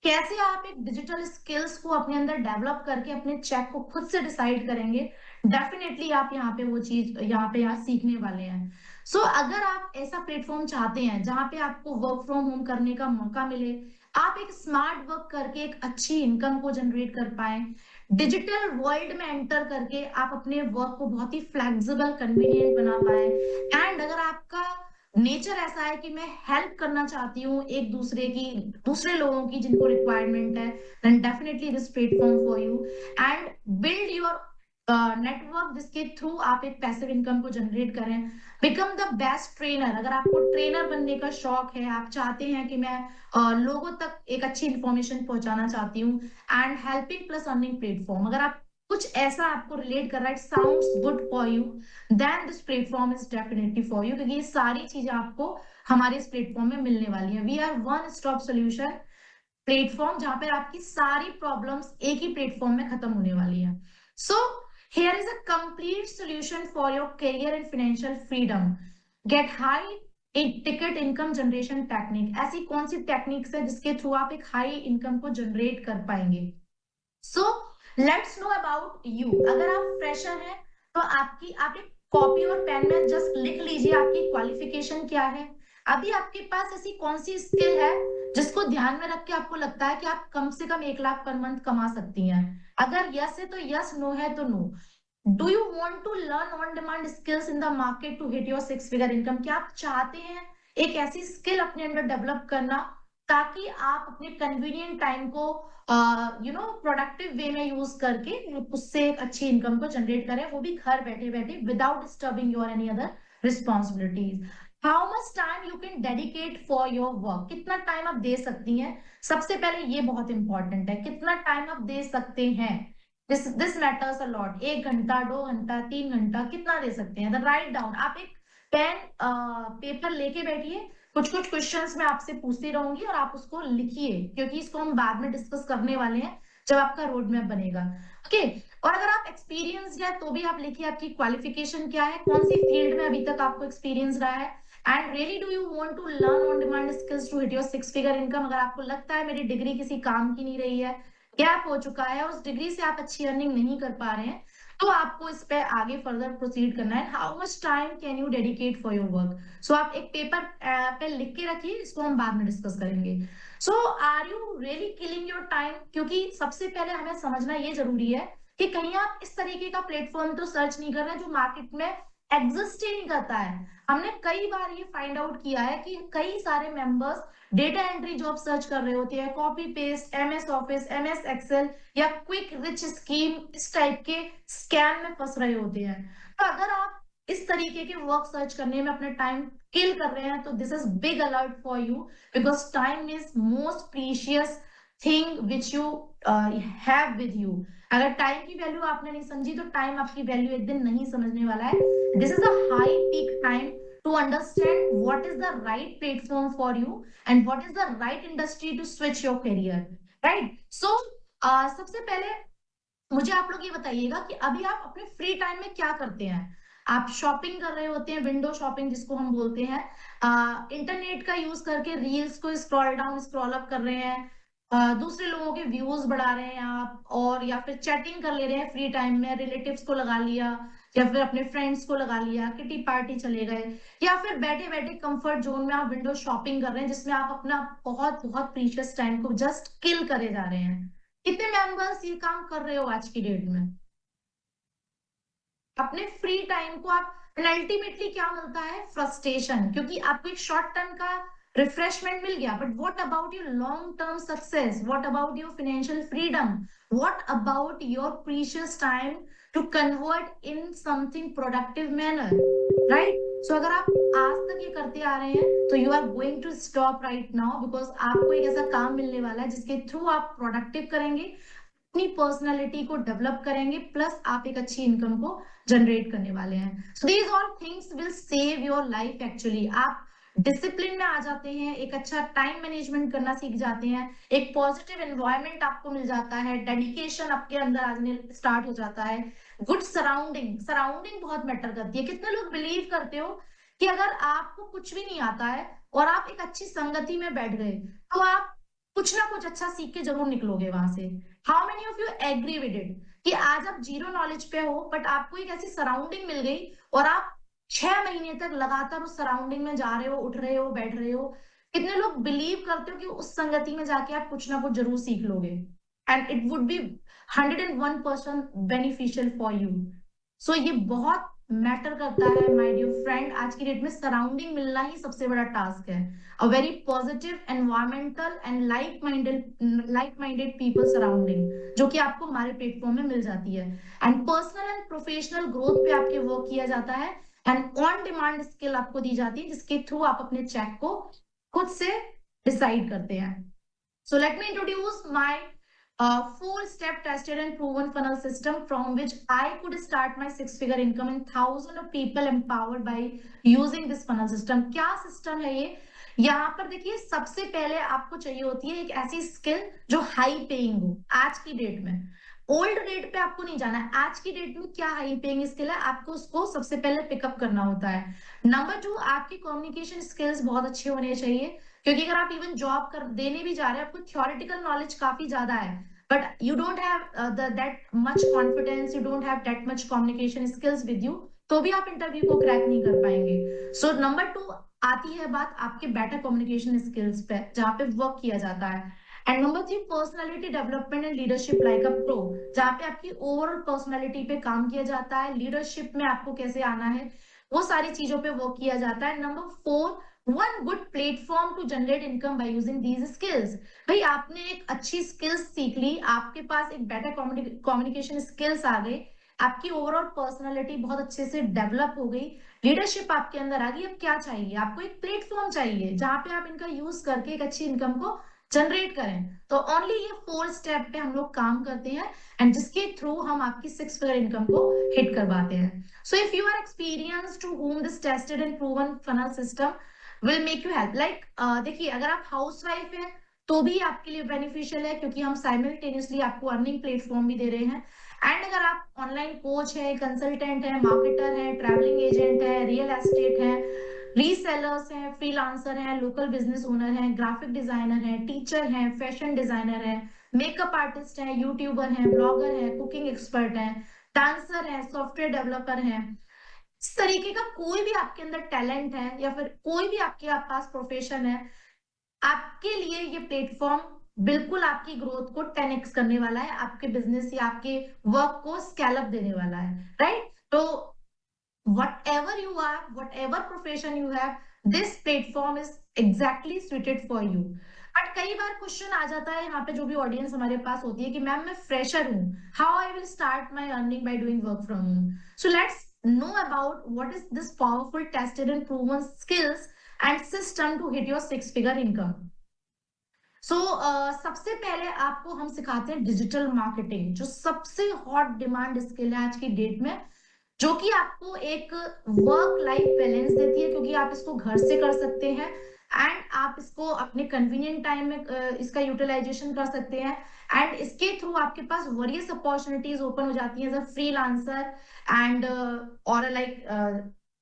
कैसे आप एक डिजिटल स्किल्स को अपने अंदर डेवलप करके अपने चेक को खुद से डिसाइड करेंगे, डेफिनेटली आप यहाँ पे वो चीज यहाँ सीखने वाले हैं। सो अगर आप ऐसा प्लेटफॉर्म चाहते हैं जहां पे आपको वर्क फ्रॉम होम करने का मौका मिले, आप एक स्मार्ट वर्क करके एक अच्छी इनकम को जनरेट कर पाए, डिजिटल वर्ल्ड में एंटर करके आप अपने वर्क को बहुत ही फ्लेक्सिबल कन्वीनियंट बना पाए, एंड अगर आपका नेचर ऐसा है कि मैं हेल्प करना चाहती हूँ एक दूसरे लोगों की जिनको रिक्वायरमेंट है, then definitely this platform for you. And build your network जिसके थ्रू आप एक पैसिव इनकम को जनरेट करें। बिकम द बेस्ट ट्रेनर, अगर आपको ट्रेनर बनने का शौक है, आप चाहते हैं कि मैं लोगों तक एक अच्छी इंफॉर्मेशन पहुंचाना चाहती हूँ, and helping plus earning platform, अगर आप कुछ ऐसा आपको रिलेट कर रहा है, it sounds good for you, then this platform is definitely for you, क्योंकि ये सारी चीजें आपको हमारे इस प्लेटफॉर्म में मिलने वाली है। We are one stop solution platform जहां पर आपकी सारी प्रॉब्लम्स एक ही प्लेटफॉर्म में खत्म होने वाली है। सो here is a complete solution for your career and financial freedom. Get high ticket income generation technique, ऐसी कौन सी टेक्निक्स है जिसके थ्रू आप एक हाई इनकम को जनरेट कर पाएंगे। सो लेट्स नो अबाउट यू। अगर आप फ्रेशर हैं तो आप एक कॉपी और पेन में जस्ट लिख लीजिए आपकी क्वालिफिकेशन क्या है, अभी आपके पास ऐसी कौन सी स्किल है जिसको ध्यान में रख के आपको लगता है कि आप कम से कम 1 लाख पर मंथ कमा सकती हैं। अगर यस है तो यस, नो है तो no. Do you want to learn on demand skills in the market to hit your 6 figure income? क्या आप चाहते हैं एक ऐसी स्किल अपने अंदर डेवलप करना ताकि आप अपने कन्वीनियंट टाइम को प्रोडक्टिव वे में यूज करके उससे एक अच्छी इनकम को जनरेट करें, वो भी घर बैठे बैठे without disturbing your any other responsibilities. How much time you can dedicate for your work? कितना टाइम आप दे सकती हैं? सबसे पहले ये बहुत इंपॉर्टेंट है, कितना टाइम आप दे सकते हैं। This matters a lot. 1 घंटा, 2 घंटा, 3 घंटा, कितना दे सकते हैं? Write down. आप एक पेन पेपर लेके बैठिए, कुछ कुछ क्वेश्चंस मैं आपसे पूछती रहूंगी और आप उसको लिखिए, क्योंकि इसको हम बाद में डिस्कस करने वाले हैं जब आपका रोड मैप बनेगा। ओके, और अगर आप एक्सपीरियंस है तो भी आप लिखिए आपकी क्वालिफिकेशन क्या है, कौन सी फील्ड में अभी तक आपको एक्सपीरियंस रहा है, and really do you want to learn on demand skills to hit your 6 figure income? अगर आपको लगता है मेरी डिग्री किसी काम की नहीं रही है, गैप हो चुका है, उस डिग्री से आप अच्छी अर्निंग नहीं कर पा रहे हैं, तो आपको इस पे आगे फर्दर प्रोसीड करना है। How much time can you dedicate for your work? So आप एक पेपर पे लिख के रखिए, इसको हम बाद में डिस्कस करेंगे। So are you really killing your time? क्योंकि सबसे पहले हमें समझना ये जरूरी है कि कहीं आप इस तरीके का प्लेटफॉर्म तो सर्च नहीं कर रहे जो मार्केट में एग्जिस्ट ही नहीं करता है। हमने कई बार ये फाइंड आउट किया है कि कई सारे members data entry job search कर रहे होते हैं, copy paste, MS Office, MS Excel या क्विक रिच स्कीम, इस टाइप के स्कैम में फंस रहे होते हैं। तो अगर आप इस तरीके के वर्क सर्च करने में अपना टाइम किल कर रहे हैं तो this is big alert for you, because time is most precious thing which you have with you. अगर टाइम की वैल्यू आपने नहीं समझी तो टाइम आपकी वैल्यू एक दिन नहीं समझने वाला है। This is a high peak time to understand what is the right platform for you and what is the right industry to switch your career, right? So सबसे पहले मुझे आप लोग ये बताइएगा कि अभी आप अपने फ्री टाइम में क्या करते हैं। आप शॉपिंग कर रहे होते हैं, विंडो शॉपिंग जिसको हम बोलते हैं, इंटरनेट का यूज करके रील्स को स्क्रॉल डाउन स्क्रॉल अप कर रहे हैं, दूसरे लोगों के व्यूज बढ़ा रहे हैं आप, और या फिर चैटिंग कर ले रहे हैं फ्री टाइम में, रिलेटिव्स को लगा लिया या फिर अपने फ्रेंड्स को लगा लिया, किटी पार्टी चले गए, या फिर बैठे बैठे कंफर्ट जोन में आप विंडो शॉपिंग कर रहे हैं जिसमें आप अपना बहुत बहुत प्रीशियस टाइम को जस्ट किल करे जा रहे हैं। कितने मेंबर्स ये काम कर रहे हो आज की डेट में? अपने फ्री टाइम को आप अल्टीमेटली क्या मिलता है? फ्रस्ट्रेशन, क्योंकि आपको एक शॉर्ट टर्म का रिफ्रेशमेंट मिल गया, but what about your long term success? What about your financial freedom? What about your precious time to convert in something productive manner, right? So अगर आप आज तक ये करते आ रहे हैं तो you are going to stop right now, because आपको एक ऐसा काम मिलने वाला है जिसके थ्रू आप प्रोडक्टिव करेंगे, अपनी पर्सनालिटी को डेवलप करेंगे, प्लस आप एक अच्छी इनकम को जनरेट करने वाले हैं। So these all things will save your life actually. आप डिसिप्लिन में आ जाते हैं, एक अच्छा टाइम मैनेजमेंट करना सीख जाते हैं, एक पॉजिटिव एनवायरनमेंट आपको मिल जाता है, डेडिकेशन आपके अंदर आने स्टार्ट हो जाता है, गुड सराउंडिंग बहुत मैटर करती है। कितने लोग बिलीव करते हो कि अगर आपको कुछ भी नहीं आता है और आप एक अच्छी संगति में बैठ गए तो आप कुछ ना कुछ अच्छा सीख के जरूर निकलोगे वहां से? How many of you agree with it कि आज आप जीरो नॉलेज पे हो बट आपको एक ऐसी सराउंडिंग मिल गई और आप 6 महीने तक लगातार उस सराउंडिंग में जा रहे हो, उठ रहे हो, बैठ रहे हो, कितने लोग बिलीव करते हो कि उस संगति में जाके आप कुछ ना कुछ जरूर सीख लोगे, and it would be 101% beneficial for you. So ये बहुत मैटर करता है माय डियर फ्रेंड। आज की डेट में सराउंडिंग मिलना ही सबसे बड़ा टास्क है। A very positive environmental and like minded people surrounding, जो कि आपको हमारे प्लेटफॉर्म में मिल जाती है। And personal and professional growth पे आपके वर्क किया जाता है, एंड ऑन डिमांड स्किल आपको दी जाती है, जिसके थ्रू आप अपने चेक को खुद से डिसाइड करते हैं। So let me introduce my 4-step tested and proven funnel system from which I could start my 6-figure income and thousands of people empowered by using this funnel system। क्या सिस्टम है ये? यहाँ पर देखिए, सबसे पहले आपको चाहिए होती है एक ऐसी स्किल जो हाई पेइंग हो। आज की डेट में ओल्ड डेट पे आपको नहीं जाना है, आज की डेट में क्या हाई पेइंग स्किल है, आपको उसको सबसे पहले पिकअप करना होता है। नंबर 2, आपकी कम्युनिकेशन स्किल्स बहुत अच्छे होने चाहिए, क्योंकि अगर आप इवन जॉब कर देने भी जा रहे हैं, आपको थ्योरेटिकल नॉलेज काफी ज्यादा है, but you don't have that much confidence, you don't have that much communication skills with you, तो भी आप इंटरव्यू को क्रैक नहीं कर पाएंगे। सो नंबर 2 आती है बात आपके बेटर कम्युनिकेशन स्किल्स पे, जहाँ पे वर्क किया जाता है। And number 3, personality development and leadership like a pro, जहाँ पे आपकी ओवरऑल पर्सनालिटी पे काम किया जाता है, लीडरशिप में आपको कैसे आना है, वो सारी चीजों पे वर्क किया जाता है। Number 4, one good platform to generate income by using these skills. भाई आपने एक अच्छी स्किल्स सीख ली, आपके पास एक बेटर कम्युनिकेशन स्किल्स आ गई, आपकी ओवरऑल पर्सनालिटी बहुत अच्छे से डेवलप हो गई, लीडरशिप आपके अंदर आ गई। अब क्या चाहिए आपको? एक प्लेटफॉर्म चाहिए जहां पे आप इनका यूज करके एक अच्छी इनकम को जनरेट करें। तो ओनली ये 4 स्टेप पे हम लोग काम करते हैं, एंड जिसके थ्रू हम आपकी 6 फिगर इनकम को हिट करवाते हैं। So if you are experience to whom this tested and proven funnel system will make you help, like देखिए, अगर आप हाउस वाइफ है तो भी आपके लिए बेनिफिशियल है, क्योंकि हम साइमल्टेनियसली आपको अर्निंग प्लेटफॉर्म भी दे रहे हैं। एंड अगर आप ऑनलाइन कोच है, कंसल्टेंट है, मार्केटर है, ट्रैवलिंग एजेंट है, रियल एस्टेट है, रीसेलर्स हैं, फ्रीलांसर हैं, लोकल बिजनेस ओनर हैं, ग्राफिक डिजाइनर हैं, टीचर हैं, फैशन डिजाइनर हैं, मेकअप आर्टिस्ट हैं, यूट्यूबर हैं, ब्लॉगर हैं, कुकिंग एक्सपर्ट हैं, डांसर हैं, सॉफ्टवेयर डेवलपर हैं, इस तरीके का कोई भी आपके अंदर टैलेंट है या फिर कोई भी आपके पास प्रोफेशन है, आपके लिए ये प्लेटफॉर्म बिल्कुल आपकी ग्रोथ को 10x करने वाला है, आपके बिजनेस या आपके वर्क को स्केल अप देने वाला है, राइट? तो whatever you are, whatever profession you have, this platform is exactly suited for you। But कई बार क्वेश्चन आ जाता है यहाँ पे, जो भी ऑडियंस हमारे पास होती है, कि मैम मैं फ्रेशर हूँ, how I will start my earning by doing work from home. So let's know about what is this powerful tested and proven skills and system to hit your 6-figure income। सबसे पहले आपको हम सिखाते हैं डिजिटल मार्केटिंग, जो सबसे हॉट डिमांड स्किल है आज की डेट में, जो कि आपको एक वर्क लाइफ बैलेंस देती है, क्योंकि आप इसको घर से कर सकते हैं एंड आप इसको अपने कन्वीनियंट टाइम में इसका यूटिलाइजेशन कर सकते हैं, एंड इसके थ्रू आपके पास वेरियस अपॉर्चुनिटीज ओपन हो जाती हैं एज अ फ्रीलांसर, एंड और like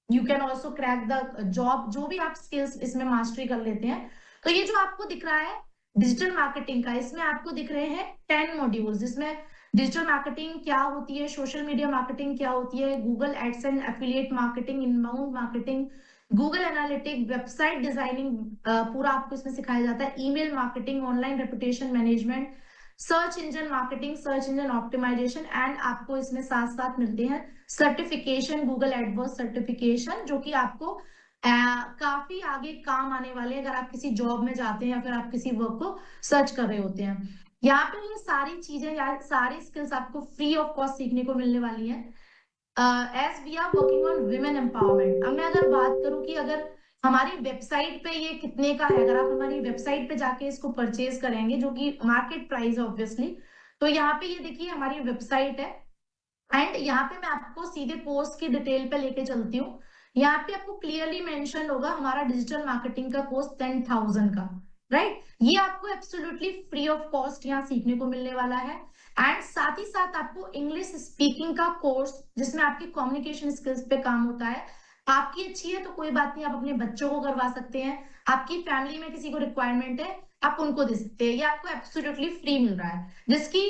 you can also crack the job, जो भी आप स्किल्स इसमें मास्टरी कर लेते हैं। तो ये जो आपको दिख रहा है डिजिटल मार्केटिंग का, इसमें आपको दिख रहे हैं 10 मॉड्यूल्स, जिसमें डिजिटल मार्केटिंग क्या होती है, सोशल मीडिया मार्केटिंग क्या होती है, Google AdSense, affiliate marketing, inbound marketing, Google analytic, website designing, पूरा आपको इसमें सिखाया जाता है, email marketing, online reputation management, search engine marketing, search engine optimisation, and आपको इसमें साथ साथ मिलते हैं सर्टिफिकेशन, गूगल एडवर्ड्स सर्टिफिकेशन, जो कि आपको काफी आगे काम आने वाले हैं अगर आप किसी जॉब में जाते हैं या फिर आप किसी वर्क को सर्च कर रहे होते हैं। यहाँ पे ये सारी चीजें या सारी स्किल्स आपको फ्री ऑफ कॉस्ट सीखने को मिलने वाली है, as we are working on women empowerment. अब मैं अगर बात करूं कि अगर हमारी वेबसाइट पे ये कितने का है, अगर आप हमारी वेबसाइट पे जाके इसको परचेज करेंगे, जो कि मार्केट प्राइस है ऑब्वियसली, तो यहाँ पे ये देखिए हमारी वेबसाइट है, एंड यहाँ पे मैं आपको सीधे कोर्स की डिटेल पे लेके चलती हूँ। यहाँ पे आपको क्लियरली मेंशन होगा हमारा डिजिटल मार्केटिंग का कोर्स 10,000 का, राइट? ये आपको एब्सोल्युटली फ्री ऑफ कॉस्ट यहाँ सीखने को मिलने वाला है, एंड साथ ही साथ आपको इंग्लिश स्पीकिंग का कोर्स, जिसमें आपकी कम्युनिकेशन स्किल्स पे काम होता है। आपकी अच्छी है तो कोई बात नहीं, आप अपने बच्चों को करवा सकते हैं, आपकी फैमिली में किसी को रिक्वायरमेंट है, आप उनको दे सकते हैं, ये आपको एब्सोल्युटली फ्री मिल रहा है, जिसकी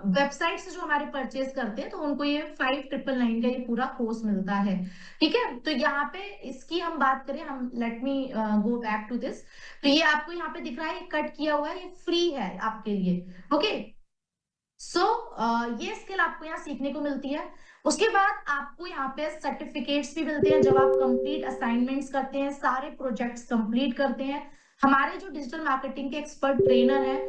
वेबसाइट से जो हमारे परचेज करते हैं तो उनको ये 5999 का ये पूरा कोर्स मिलता है। ठीक है, तो यहाँ पे इसकी हम बात करें, हम let me go back to this. तो ये आपको यहाँ पे दिख रहा है, ये कट किया हुआ है, ये फ्री है आपके लिए। ओके, सो ये स्किल आपको यहाँ सीखने को मिलती है। उसके बाद आपको यहाँ पे सर्टिफिकेट्स भी मिलते हैं जब आप कंप्लीट असाइनमेंट्स करते हैं, सारे प्रोजेक्ट्स कंप्लीट करते हैं। हमारे जो डिजिटल मार्केटिंग के एक्सपर्ट ट्रेनर हैं,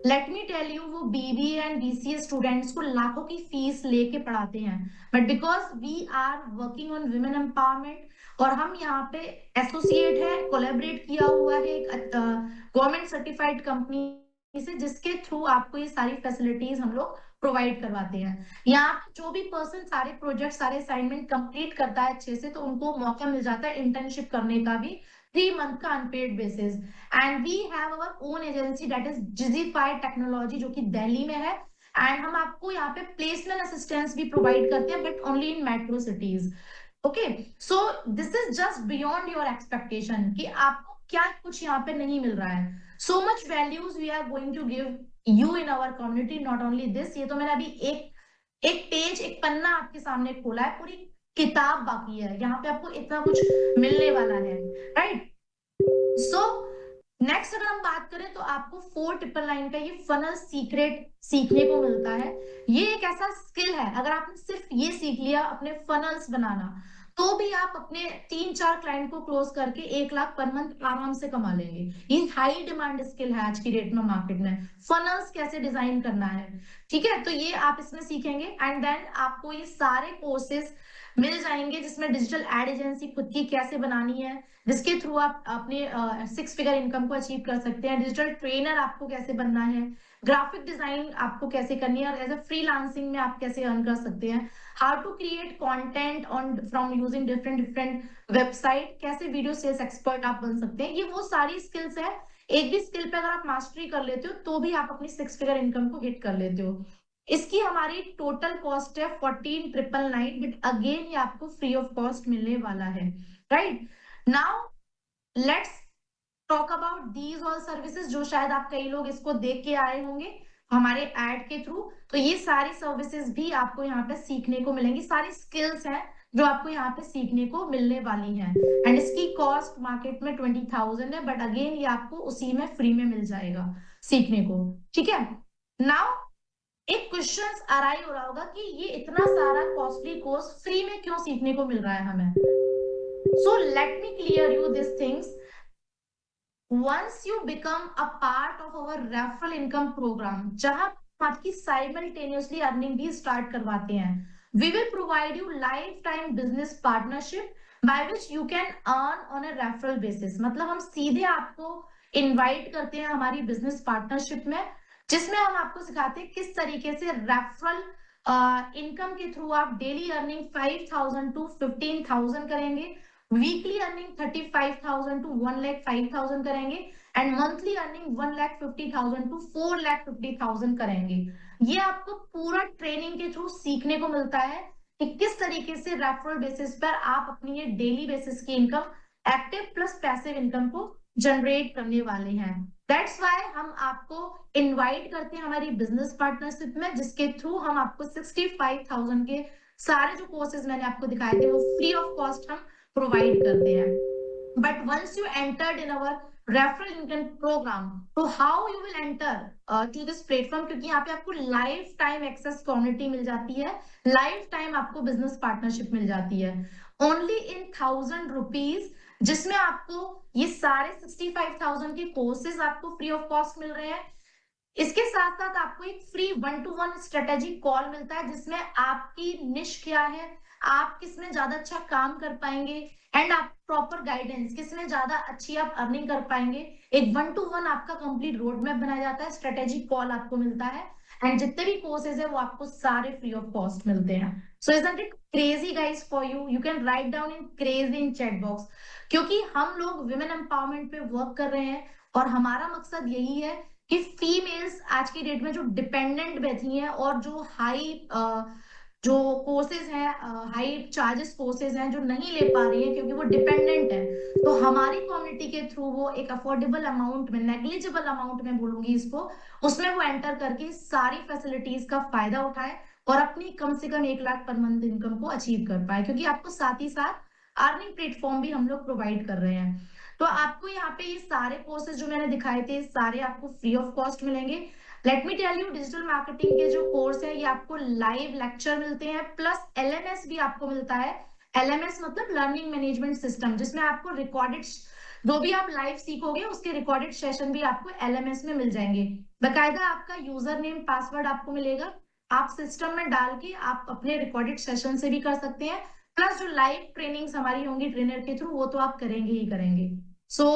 लेट मी टेल यू, वो बीबीए एंड बीसीए स्टूडेंट्स को लाखों की फीस लेके पढ़ाते हैं, but because we are working on women empowerment और हम यहाँ पे एसोसिएट है, कोलेबरेट किया हुआ है एक गवर्नमेंट सर्टिफाइड कंपनी से, जिसके थ्रू आपको ये सारी फैसिलिटीज हम लोग प्रोवाइड करवाते हैं। यहाँ पे जो भी पर्सन सारे प्रोजेक्ट सारे असाइनमेंट कंप्लीट करता है अच्छे से, तो उनको मौका मिल जाता है इंटर्नशिप करने का भी, 3 मंथ का unpaid basis. And we have our own agency that is Jijify technology, जो कि दिल्ली में है। एंड हम आपको यहाँ पे प्लेसमेंट असिस्टेंस भी प्रोवाइड करते हैं, but only in metro cities. Okay, so this is just beyond your expectation कि आपको क्या कुछ यहाँ पे नहीं मिल रहा है। So much values we are going to give you in our community, not only this. ये तो मैंने अभी एक पेज, एक पन्ना आपके सामने खोला है, पूरी किताब बाकी है, यहाँ पे आपको इतना कुछ मिलने वाला है, राइट। सो नेक्स्ट अगर हम बात करें तो आपको 4999 का ये फनल सीक्रेट सीखने को मिलता है। ये एक ऐसा स्किल है, अगर आपने सिर्फ ये सीख लिया अपने फनल्स बनाना, तो भी आप अपने 3-4 क्लाइंट को क्लोज करके 1 लाख पर मंथ आराम से कमा लेंगे। ये हाई डिमांड स्किल है आज की डेट में मार्केट में, फनल्स कैसे डिजाइन करना है। ठीक है, तो ये आप इसमें सीखेंगे एंड देन आपको ये सारे कोर्सेज मिल जाएंगे, जिसमें डिजिटल एड एजेंसी खुद की कैसे बनानी है, जिसके थ्रू आप अपने 6 फिगर इनकम को अचीव कर सकते हैं, डिजिटल ट्रेनर आपको कैसे बनना है, ग्राफिक डिजाइन आपको कैसे करनी है, और एज अ फ्रीलांसिंग में आप कैसे अर्न कर सकते हैं, how to create content on from using different website, कैसे वीडियो सेल्स एक्सपर्ट आप बन सकते हैं। ये वो सारी स्किल्स है, एक भी स्किल पे अगर आप मास्टरी कर लेते हो तो भी आप अपनी 6 फिगर इनकम को हिट कर लेते हो। इसकी हमारी टोटल कॉस्ट है 14,999, बट अगेन ये आपको फ्री ऑफ कॉस्ट मिलने वाला है, right. Now let's talk about these all services, जो शायद आप कई लोग इसको देख के आए होंगे हमारे एड के थ्रू। तो ये सारी सर्विसेज भी आपको यहाँ पे सीखने को मिलेंगी, सारी स्किल्स हैं जो आपको यहाँ पे सीखने को मिलने वाली हैं। एंड इसकी कॉस्ट मार्केट में 20,000 है, बट अगेन ये आपको उसी में फ्री में मिल जाएगा सीखने को। ठीक है, नाउ एक क्वेश्चन अराई हो रहा होगा कि ये इतना सारा कॉस्टली कोर्स फ्री में क्यों सीखने को मिल रहा है हमें। सो let me clear you this things. Once you become a part of our referral income program, जहां आपकी साइमल्टेनियसली अर्निंग भी स्टार्ट करवाते हैं, we will provide you lifetime business partnership by which you can earn on a referral basis। मतलब हम सीधे आपको इनवाइट करते हैं हमारी बिजनेस पार्टनरशिप में, जिसमें हम आपको सिखाते हैं किस तरीके से रेफरल इनकम के थ्रू आप डेली अर्निंग 5,000 to 15,000 करेंगे, वीकली अर्निंग 35,000 to 1,05,000 करेंगे, एंड मंथली अर्निंग 1,50,000 to 4,50,000 करेंगे। ये आपको पूरा ट्रेनिंग के थ्रू सीखने को मिलता है कि किस तरीके से रेफरल बेसिस पर आप अपनी ये डेली बेसिस की income, active plus passive income को जनरेट करने वाले हैं। दैट्स वाई हम आपको इनवाइट करते हैं हमारी बिजनेस पार्टनरशिप में, जिसके थ्रू हम आपको 65,000 के सारे जो कोर्सेज मैंने आपको दिखाए थे वो फ्री ऑफ कॉस्ट हम प्रोवाइड करते हैं। But once you entered in our referral income program, तो how you will enter to this platform, क्योंकि यहाँ पे आपको लाइफ टाइम एक्सेस कम्युनिटी मिल जाती है, लाइफ टाइम आपको बिजनेस पार्टनरशिप मिल जाती है, ओनली इन 1,000 रुपीज, जिसमें आपको ये सारे 65,000 के कोर्सेज आपको फ्री ऑफ कॉस्ट मिल रहे हैं। इसके साथ साथ आपको एक फ्री 1-to-1 स्ट्रेटेजी कॉल मिलता है, जिसमें आपकी निश क्या है, आप किसमें ज्यादा अच्छा काम कर पाएंगे, एंड आप प्रॉपर गाइडेंस किसमें ज्यादा अच्छी आप अर्निंग कर पाएंगे। एक 1-to-1 आपका कंप्लीट रोड मैप बनाया जाता है, स्ट्रेटेजी कॉल आपको मिलता है, एंड जितने भी कोर्सेज है वो आपको सारे फ्री ऑफ कॉस्ट मिलते हैं। सो isn't it crazy guys for you? You can write down in crazy in chat box, क्योंकि हम लोग विमेन एम्पावरमेंट पे वर्क कर रहे हैं और हमारा मकसद यही है कि फीमेल्स आज की डेट में जो डिपेंडेंट बैठी हैं और जो हाई जो कोर्सेज हैं, हाई चार्जेस कोर्सेज हैं जो नहीं ले पा रही हैं क्योंकि वो डिपेंडेंट है, तो हमारी कम्युनिटी के थ्रू वो एक अफोर्डेबल अमाउंट में, नेग्लिजिबल अमाउंट में बोलूंगी इसको, उसमें वो एंटर करके सारी फैसिलिटीज का फायदा उठाए और अपनी कम से कम 1 लाख पर मंथ इनकम को अचीव कर पाए, क्योंकि आपको साथ ही साथ अर्निंग प्लेटफॉर्म भी हम लोग प्रोवाइड कर रहे हैं। तो आपको यहाँ पे ये सारे कोर्सेज जो मैंने दिखाए थे सारे आपको फ्री ऑफ कॉस्ट मिलेंगे। Let me tell you, digital marketing के जो कोर्स है ये आपको लाइव लेक्चर मिलते हैं, प्लस एलएमएस भी आपको मिलता है। एलएमएस मतलब लर्निंग मैनेजमेंट सिस्टम, जिसमें आपको रिकॉर्डेड जो भी आप लाइव सीखोगे उसके रिकॉर्डेड सेशन भी आपको एलएमएस में मिल जाएंगे। बकायदा आपका यूजर नेम पासवर्ड आपको मिलेगा, आप सिस्टम में डाल के आप अपने रिकॉर्डेड सेशन से भी कर सकते हैं, प्लस जो लाइव ट्रेनिंग्स हमारी होंगी ट्रेनर के थ्रू वो तो आप करेंगे ही करेंगे। सो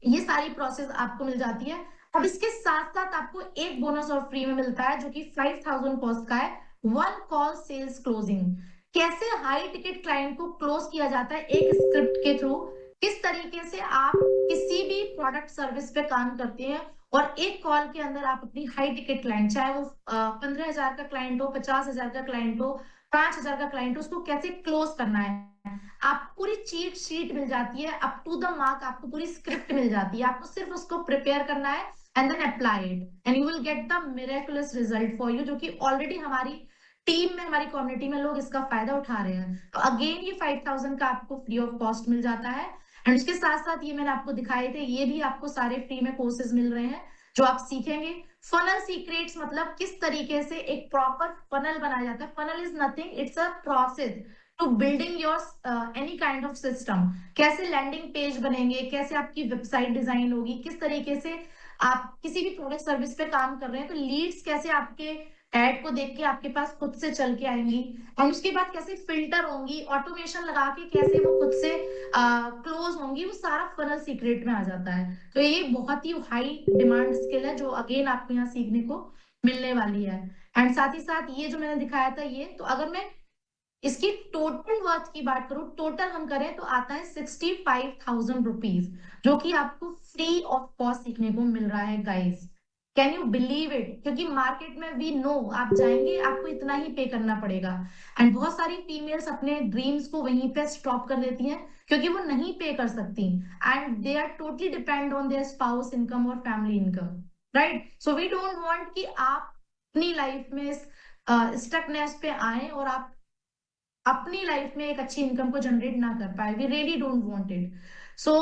ये सारी प्रोसेस आपको मिल जाती है। अब इसके साथ साथ आपको एक बोनस और फ्री में मिलता है जो कि 5000 कॉस्ट का है, 1 कॉल सेल्स क्लोजिंग। कैसे हाई टिकट क्लाइंट को क्लोज किया जाता है एक स्क्रिप्ट के थ्रू, किस तरीके से आप किसी भी प्रोडक्ट सर्विस पे काम करते हैं और एक कॉल के अंदर आप अपनी हाई टिकट क्लाइंट, चाहे वो 15,000 का क्लाइंट हो, 50,000 का क्लाइंट हो, 5,000 का क्लाइंट हो, उसको कैसे क्लोज करना है। आपको पूरी चीट शीट मिल जाती है, अप टू द मार्क आपको पूरी स्क्रिप्ट मिल जाती है, आपको सिर्फ उसको प्रिपेयर करना है and then apply it and you will get the miraculous result for you, जो कि ऑलरेडी हमारी टीम में, हमारी कम्युनिटी में लोग इसका फायदा उठा रहे हैं। तो अगेन ये 5000 का आपको फ्री ऑफ कॉस्ट मिल जाता है। एंड उसके साथ साथ ये मैंने आपको दिखाए थे, ये भी आपको सारे फ्री में कोर्सेज मिल रहे हैं जो आप सीखेंगे। फनल सीक्रेट्स मतलब किस तरीके से एक प्रॉपर फनल बनाया जाता है। Funnel is nothing, it's a process to building your any kind of system. कैसे लैंडिंग पेज बनेंगे, कैसे आपकी वेबसाइट डिजाइन होगी, किस तरीके से आप किसी भी प्रोडक्ट सर्विस पे काम कर रहे हैं तो लीड्स कैसे आपके एड को देख के आपके पास खुद से चल के आएंगी, और उसके बाद कैसे फिल्टर होंगी, ऑटोमेशन लगा के कैसे वो खुद से क्लोज होंगी, वो सारा फनल सीक्रेट में आ जाता है। तो ये बहुत ही हाई डिमांड स्किल है जो अगेन आपको यहाँ सीखने को मिलने वाली है। एंड साथ ही साथ ये जो मैंने दिखाया था ये, तो अगर मैं इसकी टोटल वर्थ की बात करूं, टोटल हम करें तो आता है 65,000 रुपीज, जो कि आपको फ्री ऑफ कॉस्ट सीखने को मिल रहा है guys. Can you believe it? क्योंकि मार्केट में वी नो आप जाएंगे आपको इतना ही पे करना पड़ेगा, एंड बहुत सारी फीमेल्स अपने ड्रीम्स को वहीं पे स्टॉप कर देती हैं क्योंकि वो नहीं पे कर सकती, and they are totally depend on their spouse income और family income, right. So we don't want कि आप अपनी लाइफ में स्टकनेस पे आए और आप अपनी लाइफ में एक अच्छी इनकम को जनरेट ना कर पाए। We really don't want it. So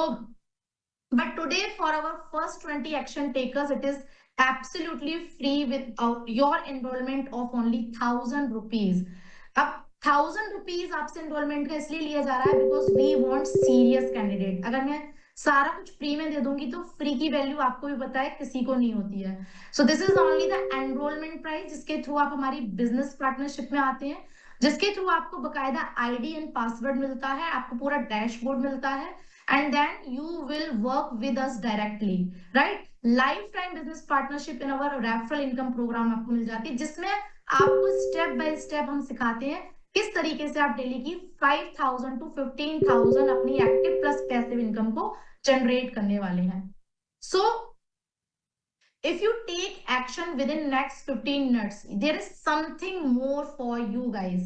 but today for our first 20 action takers it is absolutely free with your enrollment of only 1,000 rupees। अब 1,000 rupees आपसे एनरोलमेंट का इसलिए लिया जा रहा है because we want serious candidate. अगर मैं सारा कुछ फ्री में दे दूंगी तो फ्री की वैल्यू आपको भी पता है किसी को नहीं होती है। So this is only the enrolment price जिसके थ्रू आप हमारी बिजनेस पार्टनरशिप में आते हैं, जिसके थ्रू आपको बकायदा आईडी एंड पासवर्ड मिलता है, आपको पूरा डैशबोर्ड मिलता है, and then you will work with us directly, right? Lifetime business partnership in our referral income program आपको मिल जाती है, जिसमें आपको स्टेप बाय स्टेप हम सिखाते हैं किस तरीके से आप डेली की 5,000 to 15,000 अपनी एक्टिव प्लस पैसिव इनकम को जनरेट करने वाले हैं। सो if you take action within next 15 minutes there is something more for you guys,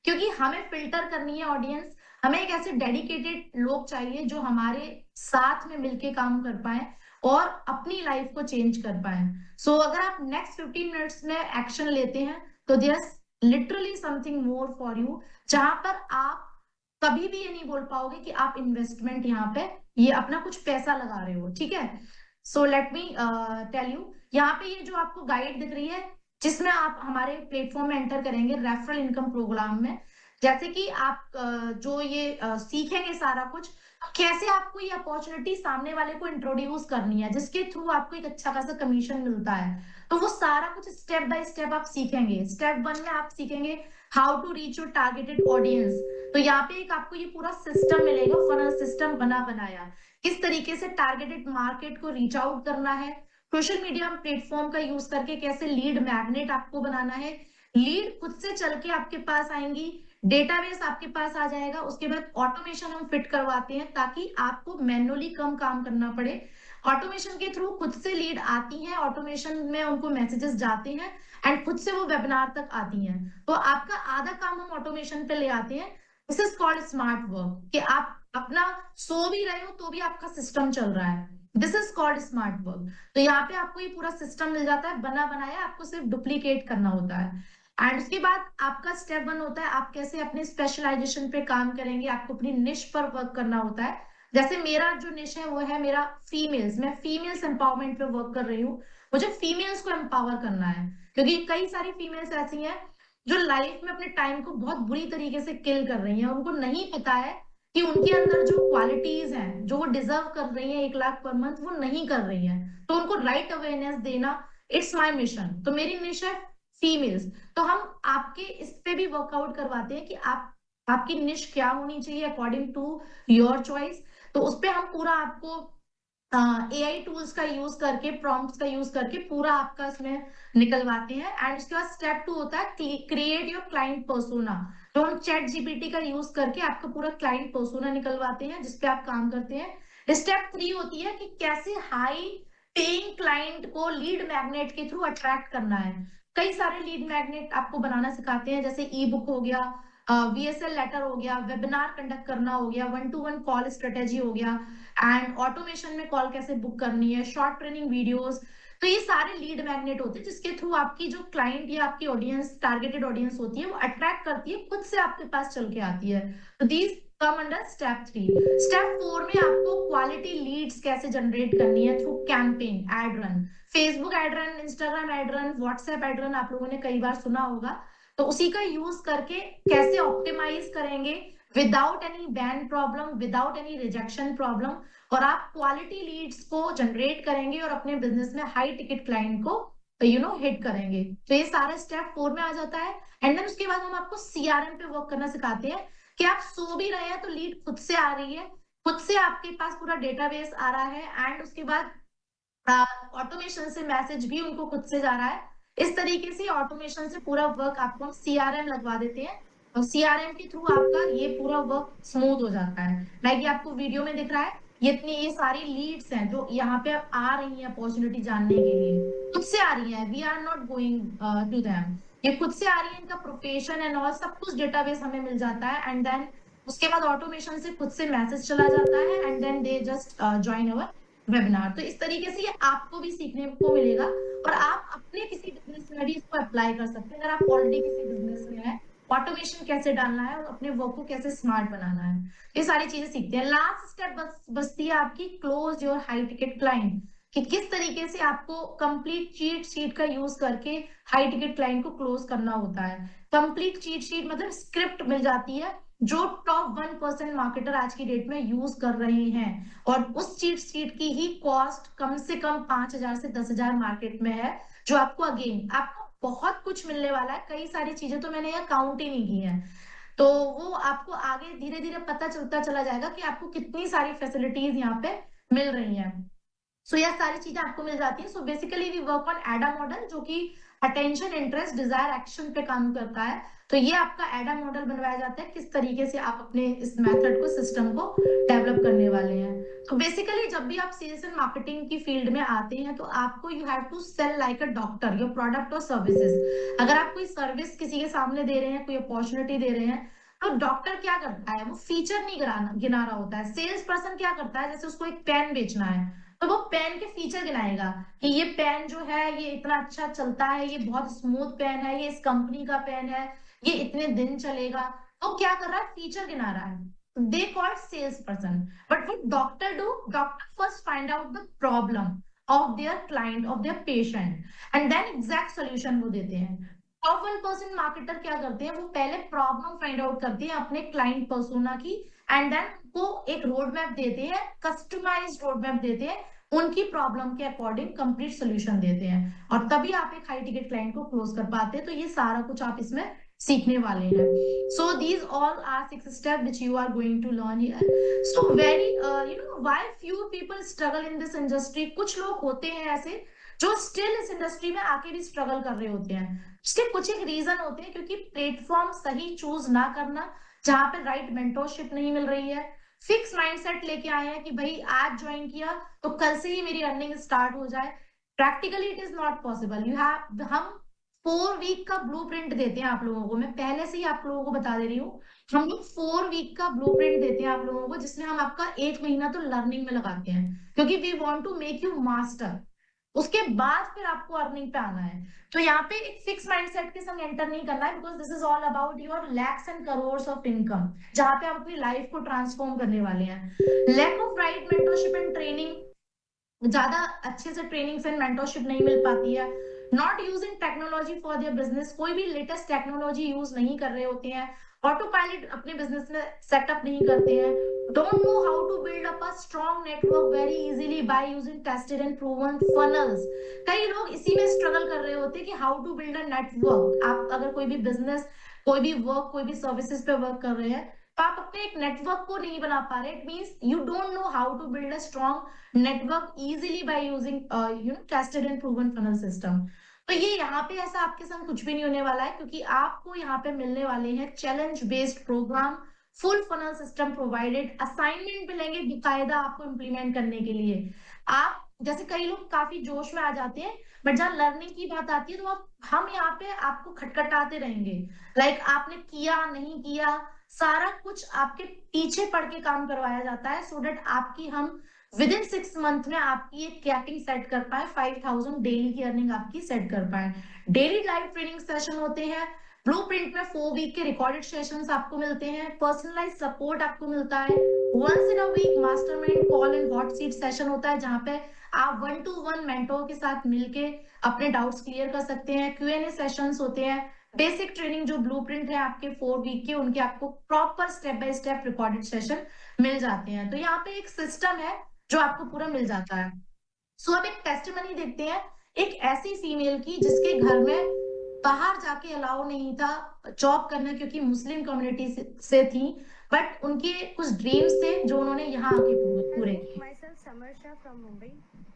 क्योंकि हमें फिल्टर करनी है ऑडियंस, हमें एक ऐसे डेडिकेटेड लोग चाहिए जो हमारे साथ में मिलके काम कर पाए और अपनी लाइफ को चेंज कर पाए। सो अगर आप नेक्स्ट 15 मिनट्स में एक्शन लेते हैं तो there is literally something more for you, जहां पर आप कभी भी ये नहीं बोल पाओगे कि आप इन्वेस्टमेंट यहाँ पे ये अपना कुछ पैसा लगा रहे हो, ठीक है। So let me tell you, यहाँ पे ये जो आपको गाइड दिख रही है जिसमें आप हमारे प्लेटफॉर्म में एंटर करेंगे रेफरल इनकम प्रोग्राम में, जैसे कि आप जो ये सीखेंगे सारा कुछ, कैसे आपको ये अपॉर्चुनिटी सामने वाले को इंट्रोड्यूस करनी है जिसके थ्रू आपको एक अच्छा खासा कमीशन मिलता है, तो वो सारा कुछ स्टेप बाय स्टेप आप सीखेंगे। स्टेप 1 में आप सीखेंगे how to reach your targeted audience. तो यहाँ पे एक आपको ये पूरा सिस्टम मिलेगा, फनल सिस्टम बना बनाया, किस तरीके से टारगेटेड मार्केट को रीच आउट करना है, सोशल मीडिया प्लेटफॉर्म का यूज करके कैसे लीड मैग्नेट आपको बनाना है, लीड खुद से चल के आपके पास आएंगी, डेटाबेस आपके पास आ जाएगा, उसके बाद ऑटोमेशन हम फिट करवाते हैं ताकि आपको मैन्युअली कम काम करना पड़े, ऑटोमेशन के थ्रू खुद से लीड आती हैं, ऑटोमेशन में उनको मैसेजेस जाते हैं एंड खुद से वो वेबिनार तक आती हैं। तो आपका आधा काम हम ऑटोमेशन पे ले आते हैं। This is called smart work, कि आप अपना सो भी रहे हो तो भी आपका सिस्टम चल रहा है। This is called smart work. तो यहाँ पे आपको ये पूरा सिस्टम मिल जाता है बना बनाया, आपको सिर्फ डुप्लीकेट करना होता है। एंड उसके बाद आपका स्टेप 1 होता है आप कैसे अपने स्पेशलाइजेशन पे काम करेंगे, आपको अपनी निश पर वर्क करना होता है। जैसे मेरा जो निश है वो है मेरा फीमेल्स, मैं फीमेल्स एम्पावरमेंट पे वर्क कर रही हूँ। मुझे फीमेल्स को एम्पावर करना है, क्योंकि कई सारी फीमेल्स ऐसी हैं जो लाइफ में अपने टाइम को बहुत बुरी तरीके से किल कर रही हैं। उनको नहीं पता है कि उनके अंदर जो क्वालिटीज हैं जो वो डिजर्व कर रही हैं 1 लाख पर मंथ, वो नहीं कर रही हैं। तो उनको राइट अवेयरनेस देना, इट्स माई मिशन। तो मेरी निश है फीमेल्स। तो हम आपके इस पे भी वर्कआउट करवाते हैं कि आप आपकी निश क्या होनी चाहिए अकॉर्डिंग टू योर चॉइस। तो उस पे हम पूरा आपको एआई टूल्स का यूज करके, प्रॉम्प्ट्स का यूज करके पूरा आपका इसमें निकलवाते हैं। एंड उसके बाद स्टेप 2 होता है क्रिएट योर क्लाइंट पर्सोना। तो हम चैट जीपीटी का यूज करके आपका पूरा क्लाइंट पर्सोना निकलवाते हैं जिसपे आप काम करते हैं। स्टेप 3 होती है कि कैसे हाई पेइंग क्लाइंट को लीड मैग्नेट के थ्रू अट्रैक्ट करना है। कई सारे लीड मैग्नेट आपको बनाना सिखाते हैं, जैसे ई बुक हो गया, वीएसएल लेटर हो गया, वेबिनार कंडक्ट करना हो गया, 1-to-1 कॉल स्ट्रेटेजी हो गया, एंड ऑटोमेशन में कॉल कैसे बुक करनी है, शॉर्ट ट्रेनिंग वीडियोस। तो ये सारे लीड मैग्नेट होते हैं जिसके थ्रू आपकी जो क्लाइंट या आपकी ऑडियंस, टारगेटेड ऑडियंस होती है, वो अट्रैक्ट करती है, खुद से आपके पास चल के आती है। तो these come under step 3। Step 4 में आपको क्वालिटी लीड्स कैसे जनरेट करनी है through campaign, ad run, Facebook ad run, Instagram ad run, WhatsApp ad run, आप लोगों ने कई बार सुना होगा। तो उसी का यूज करके कैसे ऑप्टिमाइज करेंगे without any ban problem, without any rejection problem, और आप क्वालिटी लीड्स को जनरेट करेंगे और अपने बिजनेस में हाई टिकट क्लाइंट को हिट करेंगे। तो ये सारा स्टेप 4 में आ जाता है। एंड देन उसके बाद हम आपको सीआरएम पे वर्क करना सिखाते हैं कि आप सो भी रहे हैं तो लीड खुद से आ रही है, खुद से आपके पास पूरा डेटाबेस आ रहा है, एंड उसके बाद ऑटोमेशन से मैसेज भी उनको खुद से जा रहा है। इस तरीके से ऑटोमेशन से पूरा वर्क आपको हम सीआरएम लगवा देते हैं, और सीआरएम के थ्रू आपका ये पूरा वर्क स्मूथ हो जाता है। लाइक ये आपको वीडियो में दिख रहा है, ये सारी लीड्स हैं जो यहाँ पे आ रही हैं अपॉर्चुनिटी जानने के लिए, खुद से आ रही हैं, we are not going to them, ये खुद से आ रही है। इनका प्रोफेशन एंड ऑल सब कुछ डेटाबेस हमें मिल जाता है, एंड देन उसके बाद ऑटोमेशन से खुद से मैसेज चला जाता है, and then they just join our webinar. तो इस तरीके से ये आपको भी सीखने को मिलेगा, और आप अपने किसी बिजनेस में भी इसको अप्लाई कर सकते हैं। अगर आप ऑलरेडी किसी बिजनेस में है, ऑटोमेशन कैसे डालना है और अपने वर्क को कैसे स्मार्ट बनाना है, ये सारी चीजें सीखते हैं। लास्ट स्टेप बचती है आपकी close your high ticket client, कि किस तरीके से आपको कंप्लीट चीट शीट का यूज करके हाई टिकट क्लाइंट को क्लोज करना होता है। कंप्लीट चीट शीट मतलब स्क्रिप्ट मिल जाती है जो टॉप 1% मार्केटर आज की डेट में यूज कर रहे हैं, और उस चीट शीट की ही कॉस्ट कम से कम 5,000 से 10,000 मार्केट में है, जो आपको अगेन आपको बहुत कुछ मिलने वाला है। कई सारी चीजें तो मैंने यहाँ काउंट ही नहीं की है, तो वो आपको आगे धीरे धीरे पता चलता चला जाएगा कि आपको कितनी सारी फैसिलिटीज यहाँ पे मिल रही हैं। सो यह सारी चीजें आपको मिल जाती है। So basically we work on AIDA model, जो कि अटेंशन, इंटरेस्ट, डिजायर, एक्शन पे काम करता है। तो ये आपका एडा मॉडल बनवाया जाता है, किस तरीके से आप अपने इस मेथड को, सिस्टम को डेवलप करने वाले हैं। तो बेसिकली जब भी आप सेल्स एंड मार्केटिंग की फील्ड में आते हैं तो आपको you have to sell like a doctor your product और सर्विसेज। अगर आप कोई सर्विस किसी के सामने दे रहे हैं, कोई अपॉर्चुनिटी दे रहे हैं, तो डॉक्टर क्या करता है, वो फीचर नहीं गिना रहा होता है। सेल्स पर्सन क्या करता है, जैसे उसको एक पेन बेचना है तो वो पेन के फीचर गिनाएगा कि ये पेन जो है ये इतना अच्छा चलता है, ये बहुत स्मूथ पेन है, ये इस कंपनी का पेन है, ये इतने दिन चलेगा। तो क्या कर रहा है, फीचर गिना रहा है। They called sales person. But what doctor do, doctor first find out the problem of their client, of their patient, and then exact solution वो देते हैं। टॉप 1% मार्केटर क्या करते हैं, वो पहले प्रॉब्लम फाइंड आउट करते हैं अपने क्लाइंट पर्सोना की, एंड देन वो एक रोड मैप देते हैं, कस्टमाइज्ड रोड मैप देते हैं, उनकी प्रॉब्लम के अकॉर्डिंग कंप्लीट सोल्यूशन देते हैं, और तभी आप एक हाई टिकट क्लाइंट को क्लोज कर पाते हैं। तो ये सारा कुछ आप इसमें सीखने वाले हैं। So these all are 6 step which you are going to learn here. So very why few people struggle in this industry, कुछ लोग होते हैं ऐसे जो स्टिल इस इंडस्ट्री में आके भी स्ट्रगल कर रहे होते हैं। उसके कुछ एक रीजन होते हैं, क्योंकि प्लेटफॉर्म सही चूज ना करना, जहां पे राइट मेंटोरशिप नहीं मिल रही है, फिक्स माइंडसेट लेके आए हैं कि भाई आज ज्वाइन किया तो कल से ही मेरी अर्निंग स्टार्ट हो जाए। Practically it is not possible. You have हम 4 वीक का ब्लूप्रिंट देते हैं आप लोगों को, मैं पहले से ही आप लोगों को बता दे रही हूँ। हम लोग 4 वीक का ब्लूप्रिंट देते हैं आप लोगों को, जिसमें हम आपका 1 महीना तो लर्निंग में लगाते हैं, क्योंकि we want to make you master. उसके बाद फिर आपको अर्निंग पे आना है। तो यहाँ पे एक फिक्स माइंडसेट के संग एंटर नहीं करना है, because this is all about your lakhs and crores of income, जहाँ पे आप अपनी लाइफ को ट्रांसफॉर्म करने वाले हैं। Lack of right mentorship and training, ज्यादा अच्छे से ट्रेनिंग एंड मेंटरशिप नहीं मिल पाती है। Not using technology for their business, कोई भी लेटेस्ट टेक्नोलॉजी यूज नहीं कर रहे होते हैं। ऑटो पायलट अपने बिजनेस में सेटअप नहीं करते हैं। Don't know how to build up a strong network very easily by using tested and proven funnels. कई लोग इसी में स्ट्रगल कर रहे होते हैं कि how to build a network. आप अगर कोई भी बिजनेस, कोई भी वर्क, कोई भी सर्विसेज पे वर्क कर रहे हैं, तो आप अपने एक नेटवर्क को नहीं बना पा रहे, it means you don't know how to build a strong network easily by using tested and proven funnel system. तो ये यहाँ पे ऐसा आपके संग कुछ भी नहीं होने वाला है, क्योंकि आपको यहाँ पे मिलने वाले हैं challenge based programme, full funnel system provided, assignment मिलेंगे बेकायदा आपको इम्प्लीमेंट करने के लिए। आप जैसे कई लोग काफी जोश में आ जाते हैं, बट जब लर्निंग की बात आती है तो आप हम यहाँ पे आपको खटखटाते रहेंगे, लाइक आपने किया नहीं किया, सारा कुछ आपके पीछे पड़ के काम करवाया जाता है, सो डेट आपकी हम विद इन 6 मंथ में आपकी एक कैपिंग सेट कर पाए, 5,000 डेली की अर्निंग आपकी सेट कर पाए। डेली लाइव ट्रेनिंग सेशन होते हैं। ब्लूप्रिंट में 4 वीक के रिकॉर्डेड सेशंस आपको मिलते हैं। पर्सनलाइज सपोर्ट आपको मिलता है। Once in a week mastermind call and hot seat session होता है, जहां पे आप 1 to 1 मेंटोर के साथ मिलके अपने डाउट्स क्लियर कर सकते हैं। Q&A सेशंस होते हैं। बेसिक ट्रेनिंग जो ब्लूप्रिंट है आपके 4 वीक के, उनके आपको proper step by step recorded session मिल जाते हैं। तो यहाँ पे एक सिस्टम है जो आपको पूरा मिल जाता है। सो अब एक टेस्टिमनी देखते हैं, एक ऐसी फीमेल की जिसके घर में बाहर जाके अलाउ नहीं था जॉब करना, क्योंकि मुस्लिम कम्युनिटी से थी, बट उनके कुछ ड्रीम्स थे जो उन्होंने यहाँ आके पूरे हेलो, किए। My self summer Shah from Mumbai.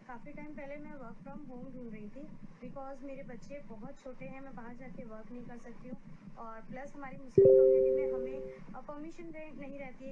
काफ़ी टाइम पहले मैं वर्क फ्रॉम होम ढूंढ रही थी, बिकॉज मेरे बच्चे बहुत छोटे हैं, मैं बाहर जाके वर्क नहीं कर सकती हूँ। और प्लस हमारी मुस्लिम कम्युनिटी में हमें परमिशन नहीं रहती है